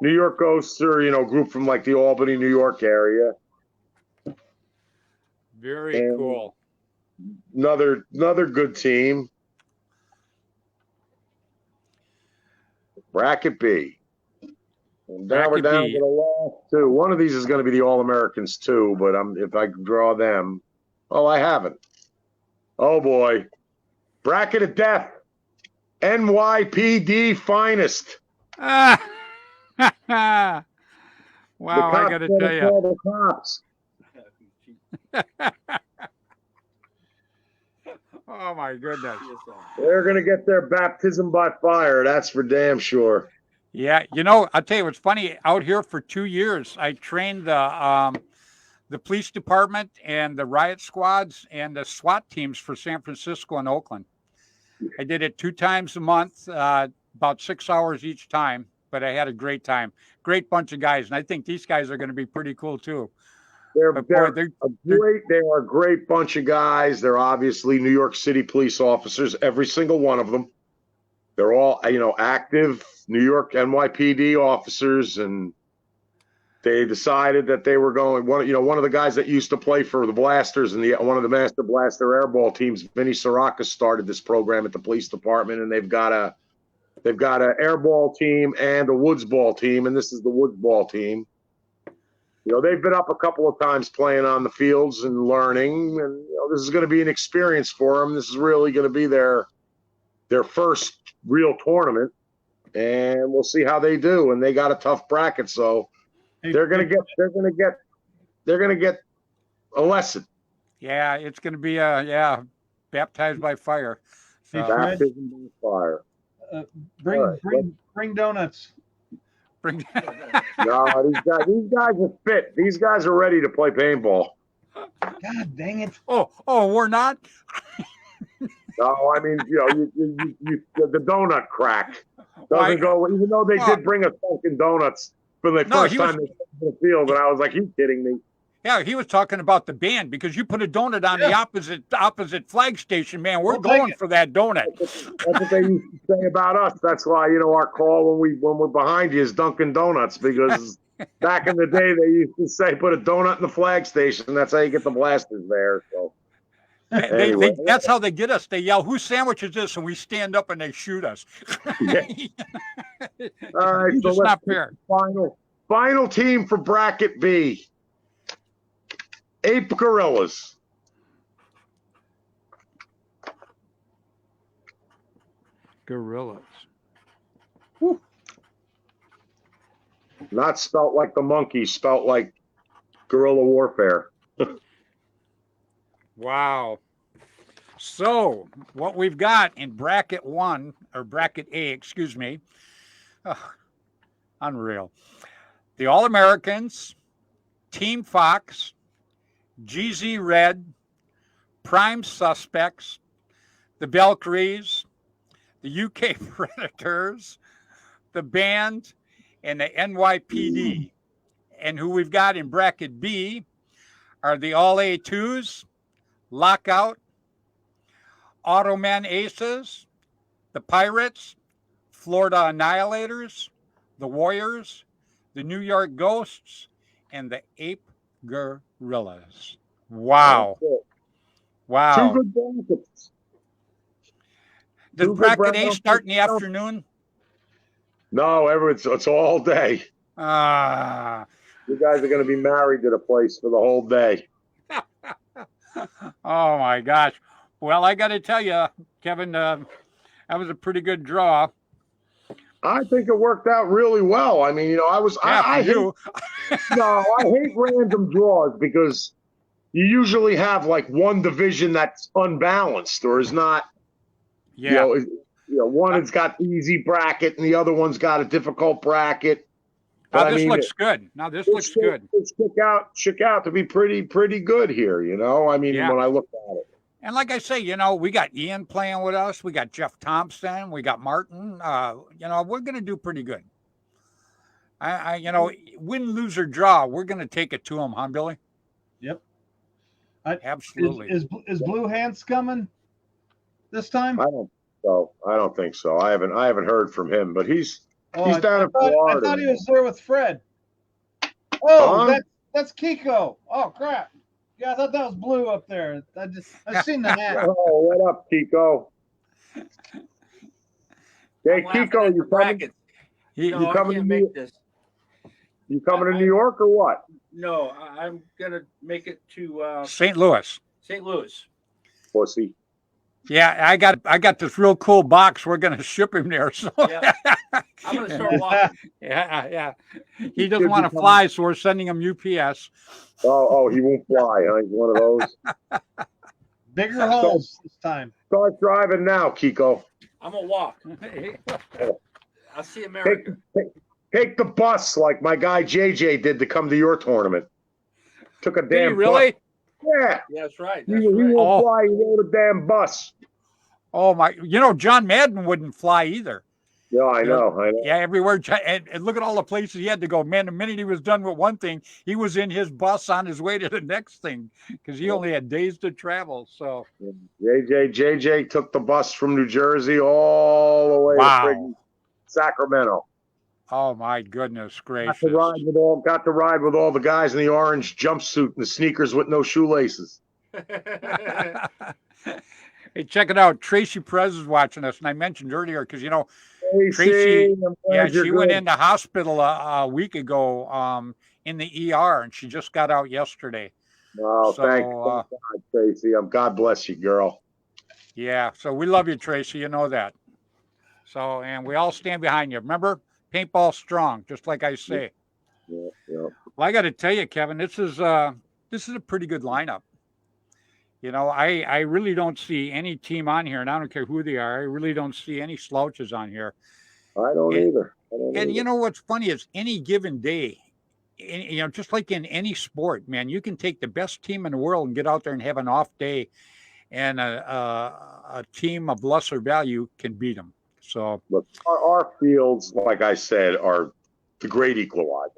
New York Ghosts are, a group from like the Albany, New York area. Very cool. Another good team. Bracket B. And now we're down to the last 2. One of these is going to be the All-Americans too, but if I draw them. Oh, I haven't. Oh boy. Bracket of death. NYPD finest. Wow, I got to tell you. The cops. Oh my goodness. They're going to get their baptism by fire. That's for damn sure. Yeah. I'll tell you what's funny. Out here for 2 years, I trained the police department and the riot squads and the SWAT teams for San Francisco and Oakland. I did it 2 times a month, about 6 hours each time, but I had a great time. Great bunch of guys. And I think these guys are going to be pretty cool too. They are a great bunch of guys. They're obviously New York City police officers, every single one of them. They're all, active New York NYPD officers, and they decided that they were going. One of the guys that used to play for the Blasters and one of the Master Blaster airball teams, Vinny Siraka, started this program at the police department, and they've got a airball team and a woods ball team, and this is the woods ball team. They've been up a couple of times playing on the fields and learning, and this is going to be an experience for them. This is really going to be their first real tournament, and we'll see how they do. And they got a tough bracket, so they're going to get a lesson. Yeah, it's going to be baptized by fire. So. Baptism by fire. Bring donuts. No, these guys are fit. These guys are ready to play paintball. God dang it! Oh, we're not. No, I mean, the donut crack doesn't go. Even though they did bring us Dunkin' Donuts for the first time they came to the field, and I was like, "You kidding me?" Yeah, he was talking about the band because you put a donut on the opposite flag station, man. We're going for that donut. That's what they used to say about us. That's why our call when we're behind you is Dunkin' Donuts, because back in the day they used to say put a donut in the flag station. That's how you get the blasters there. So anyway. That's how they get us. They yell, "Whose sandwich is this?" and we stand up and they shoot us. Yeah. All right, so it's not fair. Final team for bracket B. Ape Gorillas. Gorillas. Whew. Not spelt like the monkey, spelt like guerrilla warfare. Wow. So what we've got in bracket 1, or bracket A, excuse me. Unreal. The All-Americans, Team Fox, GZ Red, Prime Suspects, the Valkyries, the UK Predators, the Band, and the NYPD. And who we've got in bracket B are the All A2s, Lockout, Automan Aces, the Pirates, Florida Annihilators, the Warriors, the New York Ghosts, and the Ape Gorillas. Wow. Wow. 2 good brackets. Does 2 good bracket A brackets. start in the afternoon? No, it's all day. Ah. You guys are going to be married to the place for the whole day. Oh my gosh. Well, I got to tell you, Kevin, that was a pretty good draw. I think it worked out really well. I mean, I hate random draws because you usually have like one division that's unbalanced or is not. Yeah. One has got the easy bracket and the other one's got a difficult bracket. But now this looks good. Now this looks good. It shook out to be pretty good here. I mean, when I look at it. And like I say, we got Ian playing with us. We got Jeff Thompson. We got Martin. We're going to do pretty good. Win, lose, or draw, we're going to take it to them, huh, Billy? Yep. Absolutely. Is Blue Hands coming this time? I don't think so. I haven't heard from him, but he's down in Florida. I thought he was there with Fred. Oh, that's Kiko. Oh crap. Yeah, I thought that was Blue up there. I've seen the hat. Oh, what up, Kiko? Hey, Kiko, you coming? You coming to make this? You coming to New York or what? No, I'm gonna make it to St. Louis. St. Louis. Pussy. Yeah, I got this real cool box. We're gonna ship him there. So Yeah. I'm gonna start walking. Yeah. He doesn't want to fly, so we're sending him UPS. Oh, he won't fly. Huh? He's one of those. Bigger holes this time. Start driving now, Kiko. I'm gonna walk. I'll see America. Take the bus like my guy JJ did to come to your tournament. Took a damn Did he really? bus. Yeah. Yeah, that's right. He won't fly. He rode a damn bus. Oh my! John Madden wouldn't fly either. Yeah, I know. Yeah, everywhere. And look at all the places he had to go. Man, the minute he was done with one thing, he was in his bus on his way to the next thing because he only had days to travel. So JJ took the bus from New Jersey all the way to Sacramento. Oh my goodness gracious! Got to ride with all the guys in the orange jumpsuit and the sneakers with no shoelaces. Hey, check it out. Tracy Perez is watching us, and I mentioned earlier because Tracy, she went into hospital a week ago in the ER, and she just got out yesterday. Oh, thank God, Tracy. God bless you, girl. Yeah, so we love you, Tracy. You know that. So, and we all stand behind you. Remember, paintball strong, just like I say. Yeah. Well, I got to tell you, Kevin, this is a pretty good lineup. I really don't see any team on here, and I don't care who they are. I really don't see any slouches on here. I don't either. What's funny is any given day, just like in any sport, man, you can take the best team in the world and get out there and have an off day, and a team of lesser value can beat them. So look, our fields, like I said, are the great equalizer.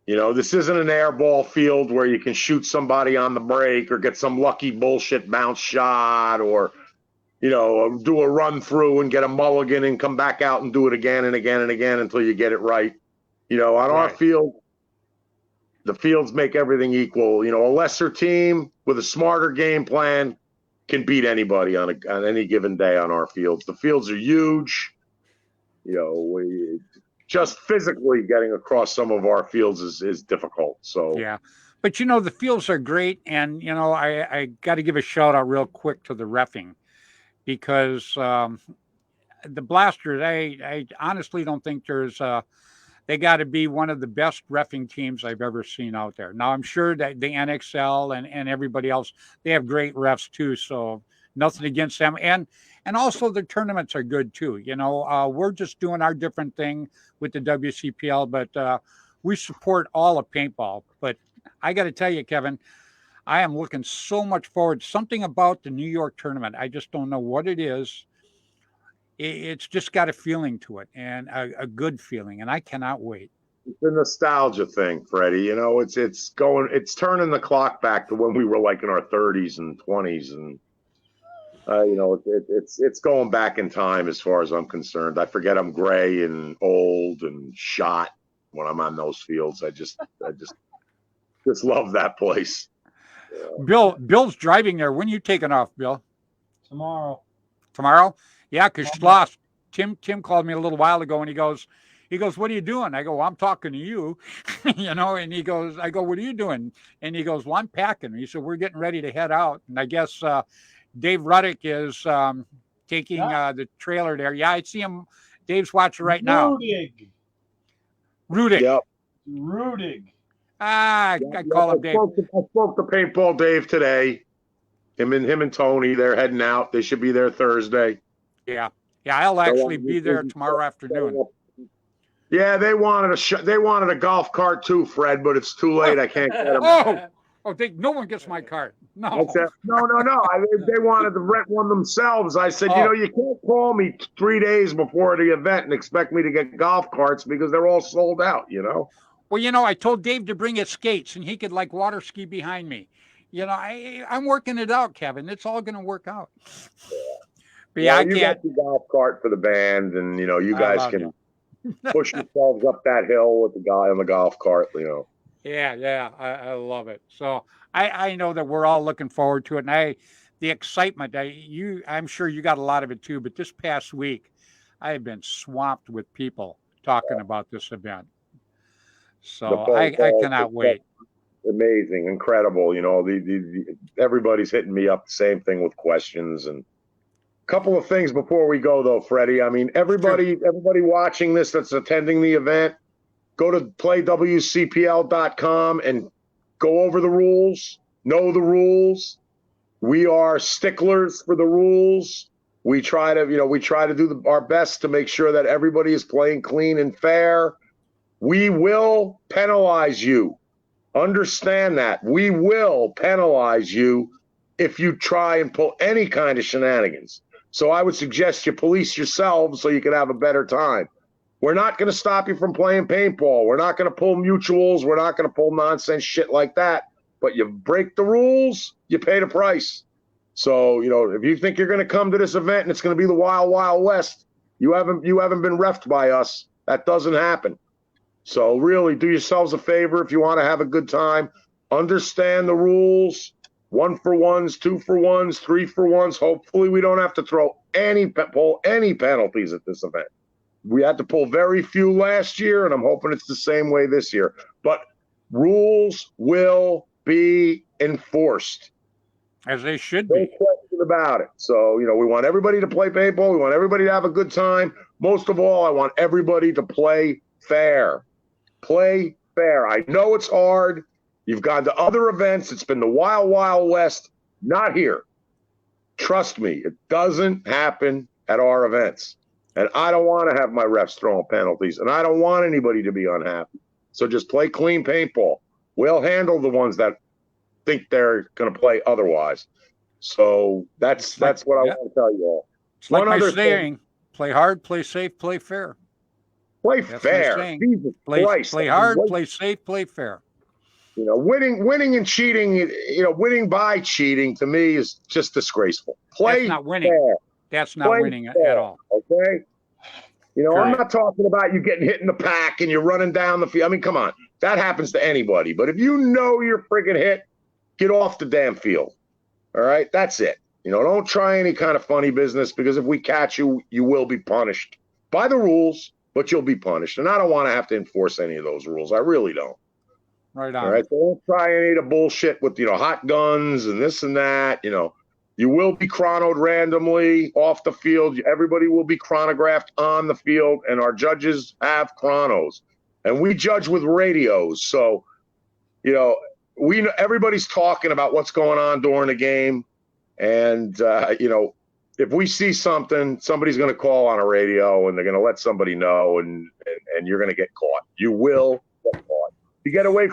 This isn't an airball field where you can shoot somebody on the break or get some lucky bullshit bounce shot or, do a run through and get a mulligan and come back out and do it again and again and again until you get it right. On our field, the fields make everything equal. A lesser team with a smarter game plan can beat anybody on any given day on our fields. The fields are huge. just physically getting across some of our fields is difficult. So Yeah. But, the fields are great. And, I got to give a shout out real quick to the reffing because the Blasters, I honestly don't think they got to be one of the best reffing teams I've ever seen out there. Now, I'm sure that the NXL and everybody else, they have great refs too. So nothing against them. And also the tournaments are good too. We're just doing our different thing with the WCPL, but we support all of paintball. But I got to tell you, Kevin, I am looking so much forward. Something about the New York tournament. I just don't know what it is. It's just got a feeling to it, and a good feeling, and I cannot wait. it's a nostalgia thing, Freddie. It's turning the clock back to when we were like in our 30s and 20s, and it's going back in time as far as I'm concerned. I forget I'm gray and old and shot when I'm on those fields. I just love that place. Bill's driving there. When you taking off, Bill? Tomorrow? Yeah, because Schloss, Tim called me a little while ago, and he goes, what are you doing? I go, well, I'm talking to you, and he goes, I go, what are you doing? And he goes, well, I'm packing. He said, we're getting ready to head out. And I guess Dave Ruddick is taking the trailer there. Yeah, I see him. Dave's watching right now. Rudick. Yep. Rudig. I call him Dave. I spoke to Paintball Dave today. Him and Tony, they're heading out. They should be there Thursday. Yeah, I'll actually be there tomorrow afternoon. Yeah, they wanted a golf cart too, Fred, but it's too late. I can't get them. No one gets my cart. No. No. They wanted to rent one themselves. I said, you can't call me 3 days before the event and expect me to get golf carts because they're all sold out, Well, I told Dave to bring his skates and he could water ski behind me. I'm working it out, Kevin. It's all going to work out. But I can't. Got the golf cart for the band, and you guys can push yourselves up that hill with the guy on the golf cart. Yeah, I love it. So I know that we're all looking forward to it, and the excitement. I'm sure you got a lot of it too. But this past week, I have been swamped with people talking about this event. So I cannot wait. Amazing, incredible. Everybody's hitting me up the same thing with questions and. Couple of things before we go, though, Freddie. I mean, everybody watching this that's attending the event, go to playwcpl.com and go over the rules, know the rules. We are sticklers for the rules. We try to do our best to make sure that everybody is playing clean and fair. We will penalize you. Understand that. We will penalize you if you try and pull any kind of shenanigans. So I would suggest you police yourselves so you can have a better time. We're not going to stop you from playing paintball. We're not going to pull mutuals. We're not going to pull nonsense shit like that. But you break the rules, you pay the price. So, if you think you're going to come to this event and it's going to be the Wild Wild West, you haven't been reffed by us. That doesn't happen. So really do yourselves a favor if you want to have a good time. Understand the rules. 1 for 1s, 2 for 1s, 3 for 1s. Hopefully we don't have to pull any penalties at this event. We had to pull very few last year, and I'm hoping it's the same way this year. But rules will be enforced. As they should be. No question about it. So, we want everybody to play paintball. We want everybody to have a good time. Most of all, I want everybody to play fair. Play fair. I know it's hard. You've gone to other events. It's been the Wild Wild West. Not here. Trust me, it doesn't happen at our events. And I don't want to have my refs throwing penalties, and I don't want anybody to be unhappy. So just play clean paintball. We'll handle the ones that think they're going to play otherwise. So that's what I want to tell you all. It's like my saying, play hard, play safe, play fair. Play fair. Jesus Christ. Play hard, play safe, play fair. Winning and cheating, winning by cheating to me is just disgraceful. Play That's not winning. fair. That's not winning at all. Okay? I'm not talking about you getting hit in the pack and you're running down the field. I mean, come on. That happens to anybody. But if you know you're freaking hit, get off the damn field. All right? That's it. Don't try any kind of funny business because if we catch you, you will be punished by the rules. but you'll be punished. And I don't want to have to enforce any of those rules. I really don't. Right on. All right. So don't try any of the bullshit with, hot guns and this and that. You will be chronoed randomly off the field. Everybody will be chronographed on the field, and our judges have chronos. And we judge with radios. So, everybody's talking about what's going on during the game. And, if we see something, somebody's going to call on a radio, and they're going to let somebody know, and you're going to get caught. You will get caught. If you get away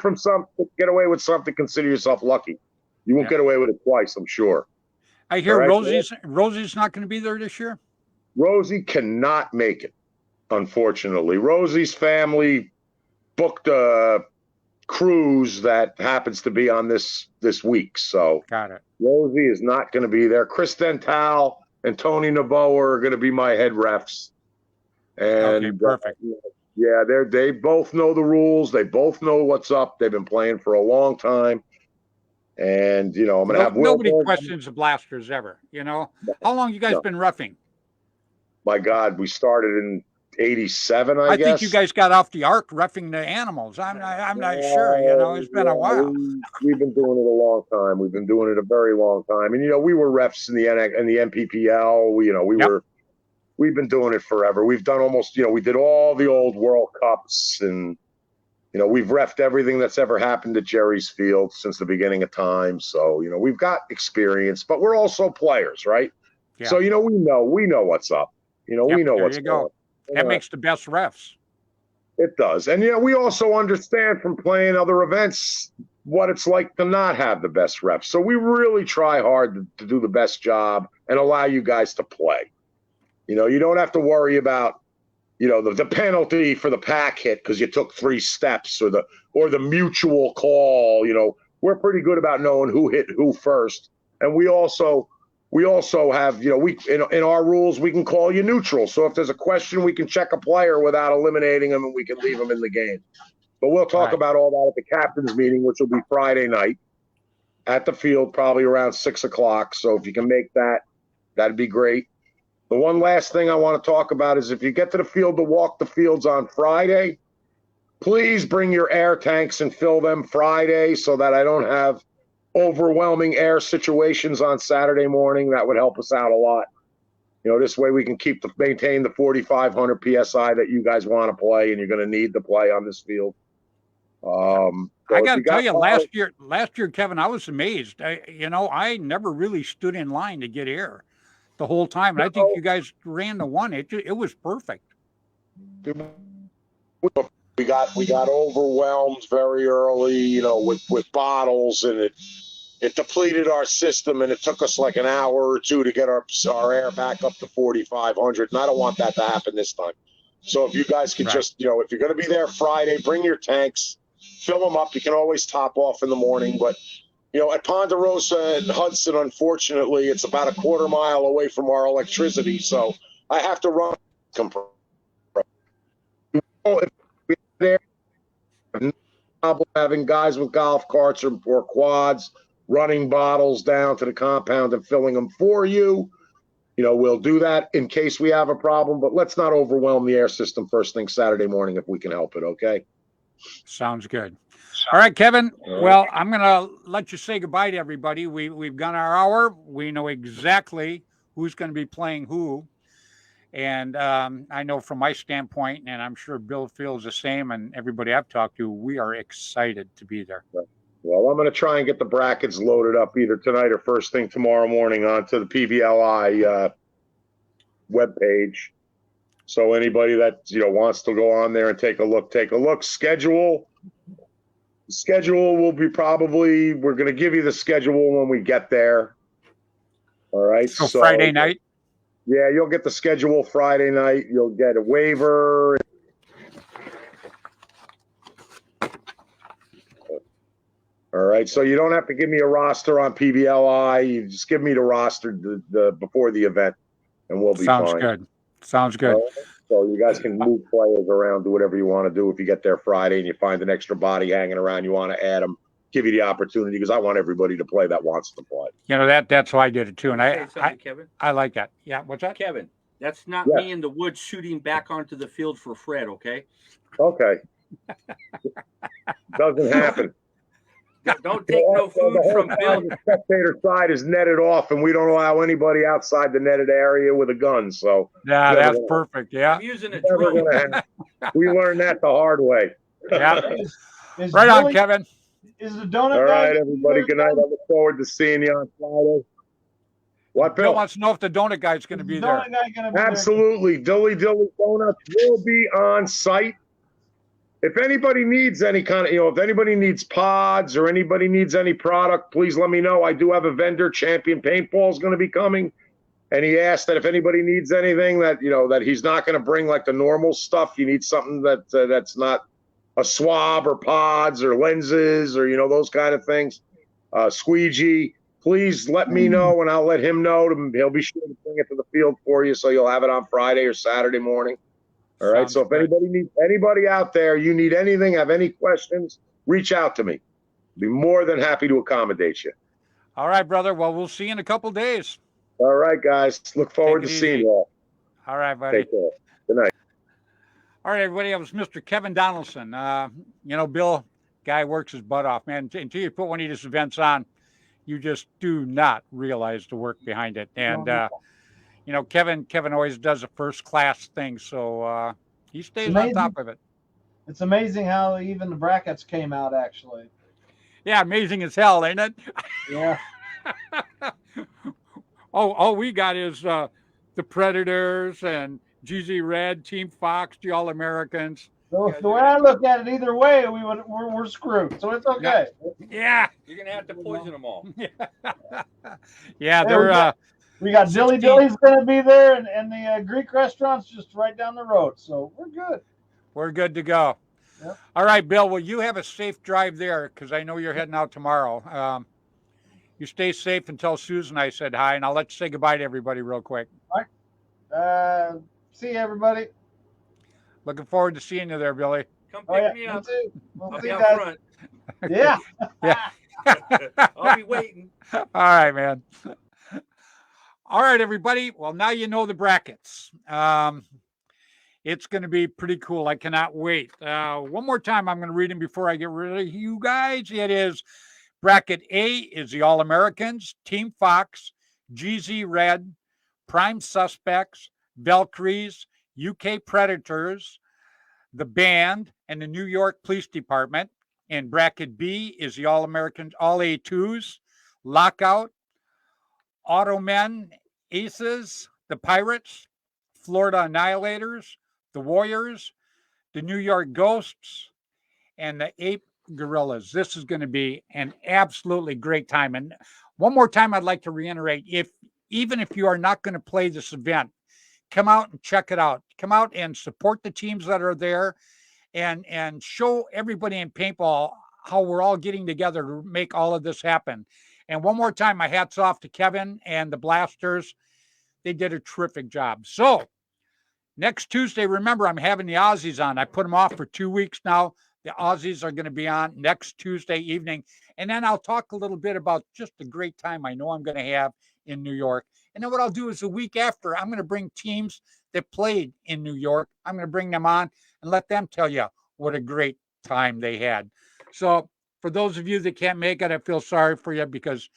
with something, consider yourself lucky. You won't get away with it twice, I'm sure. I hear Rosie's not going to be there this year. Rosie cannot make it, unfortunately. Rosie's family booked a cruise that happens to be on this week. So got it. Rosie is not going to be there. Chris Dental and Tony Naboa are going to be my head refs. And okay, perfect. They both know the rules. They both know what's up. They've been playing for a long time. And, I'm going to have nobody questions the blasters ever. How long you guys been roughing? My God, we started in 87, I guess. I think you guys got off the ark roughing the animals. I'm not sure. It's been a while. We've been doing it a long time. We've been doing it a very long time. And, we were refs in the MPPL. We've been doing it forever. We've done almost, we did all the old World Cups, and we've reffed everything that's ever happened at Jerry's Field since the beginning of time. So, we've got experience, but we're also players, right? Yeah. So, we know what's up. We know what's going on. That makes the best refs. It does. And, we also understand from playing other events what it's like to not have the best refs. So we really try hard to do the best job and allow you guys to play. You don't have to worry about the penalty for the pack hit because you took 3 steps or the mutual call. We're pretty good about knowing who hit who first. And we also have, in our rules, we can call you neutral. So if there's a question, we can check a player without eliminating them, and we can leave them in the game. But we'll talk about all that at the captain's meeting, which will be Friday night at the field, probably around 6 o'clock. So if you can make that, that'd be great. The one last thing I want to talk about is if you get to the field to walk the fields on Friday, please bring your air tanks and fill them Friday so that I don't have overwhelming air situations on Saturday morning. That would help us out a lot. This way we can maintain the 4,500 PSI that you guys want to play, and you're going to need to play on this field. I got to tell you, last year, Kevin, I was amazed. I never really stood in line to get air the whole time. And I think you guys ran the one. It was perfect. We got overwhelmed very early, with bottles, and it depleted our system, and it took us like an hour or two to get our air back up to 4,500. And I don't want that to happen this time. So if you guys could just, if you're going to be there Friday, bring your tanks, fill them up. You can always top off in the morning, but at Ponderosa and Hudson, unfortunately, it's about a quarter mile away from our electricity, so I have to run. If we're there, no problem having guys with golf carts or quads running bottles down to the compound and filling them for you. We'll do that in case we have a problem, but let's not overwhelm the air system first thing Saturday morning if we can help it, okay? Sounds good. All right, Kevin. Well, I'm going to let you say goodbye to everybody. We've got our hour. We know exactly who's going to be playing who. And I know from my standpoint, and I'm sure Bill feels the same, and everybody I've talked to, we are excited to be there. Well, I'm going to try and get the brackets loaded up either tonight or first thing tomorrow morning onto the PVLI webpage. So anybody that wants to go on there and take a look. Schedule will be we're going to give you the schedule when we get there. All right. So Friday night? Yeah, you'll get the schedule Friday night. You'll get a waiver. All right. So you don't have to give me a roster on PBLI. You just give me the roster before the event, and we'll be fine. Sounds good. So you guys can move players around, do whatever you want to do. If you get there Friday and you find an extra body hanging around, you want to add them, give you the opportunity, because I want everybody to play that wants to play. That's why I did it too. And Kevin? I like that. Yeah. What's that? Kevin, That's not Yeah. me in the woods shooting back onto the field for Fred, okay? Okay. Doesn't happen. Don't take no The food whole from Bill. the spectator side is netted off, and we don't allow anybody outside the netted area with a gun. So Yeah, never that's gonna- perfect. Yeah. I'm using a never drone. gonna happen. We learned that the hard way. Yeah. Is Right on, Billy- Kevin. Is the donut All guy right, everybody. Good night. I look forward to seeing you on Friday. What, Bill Bill? wants to know if the donut guy's going to Is be the there. donut guy gonna be Absolutely. Dilly Donuts will be on site. If anybody needs any kind of, if anybody needs pods or anybody needs any product, please let me know. I do have a vendor. Champion Paintball is going to be coming. And he asked that if anybody needs anything that, that he's not going to bring like the normal stuff. You need something that's not a swab or pods or lenses or, those kind of things. Squeegee, please let me know and I'll let him know. He'll be sure to bring it to the field for you. So you'll have it on Friday or Saturday morning. All right. Sounds So if good. anybody out there, you need anything, have any questions, reach out to me. I'll be more than happy to accommodate you. All right, brother. Well, we'll see you in a couple days. All right, guys. Look forward Take to it seeing easy. you all. All right, buddy. Take care. Good night. All right, everybody. That was Mr. Kevin Donaldson. Bill, guy works his butt off, man. Until you put one of these events on, you just do not realize the work behind it. And, Kevin always does a first-class thing, so he stays on top of it. It's amazing how even the brackets came out, actually. Yeah, amazing as hell, ain't it? Yeah. All we got is the Predators and GZ Red, Team Fox, the All-Americans. So the way I look at it, either way, we're screwed. So it's okay. Yeah. You're gonna have to poison them all. Yeah, Hey, they're we got Dilly 16. Dilly's going to be there, and the Greek restaurant's just right down the road. So we're good. we're good to go. Yep. All right, Bill. Well, you have a safe drive there because I know you're heading out tomorrow. You stay safe and tell Susan I said hi, and I'll let you say goodbye to everybody real quick. See you, everybody. Looking forward to seeing you there, Billy. Come Oh, pick yeah, me me up. too. We'll I'll see be you out guys. front. Yeah. I'll be waiting. All right, man. All right, everybody. Well, now you know the brackets. It's going to be pretty cool. I cannot wait. One more time, I'm going to read them before I get rid of you guys. It is bracket A is the All-Americans, Team Fox, GZ Red, Prime Suspects, Valkyries, UK Predators, the Band, and the New York Police Department. And bracket B is the All-Americans, All A2s, Lockout, Automen, Aces, the Pirates, Florida Annihilators, the Warriors, the New York Ghosts, and the Ape Gorillas. This is going to be an absolutely great time. And one more time, I'd like to reiterate, even if you are not going to play this event, come out and check it out. Come out and support the teams that are there and show everybody in paintball how we're all getting together to make all of this happen. And one more time, my hat's off to Kevin and the Blasters. They did a terrific job. So next Tuesday, remember, I'm having the Aussies on. I put them off for 2 weeks now. The Aussies are going to be on next Tuesday evening. And then I'll talk a little bit about just the great time I know I'm going to have in New York. And then what I'll do is the week after, I'm going to bring teams that played in New York. I'm going to bring them on and let them tell you what a great time they had. So for those of you that can't make it, I feel sorry for you because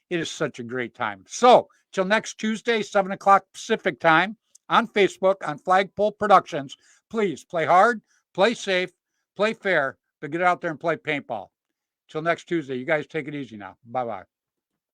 it is such a great time. So till next Tuesday, 7 o'clock Pacific time on Facebook, on Flagpole Productions, please play hard, play safe, play fair, but get out there and play paintball. Till next Tuesday, you guys take it easy now. Bye-bye.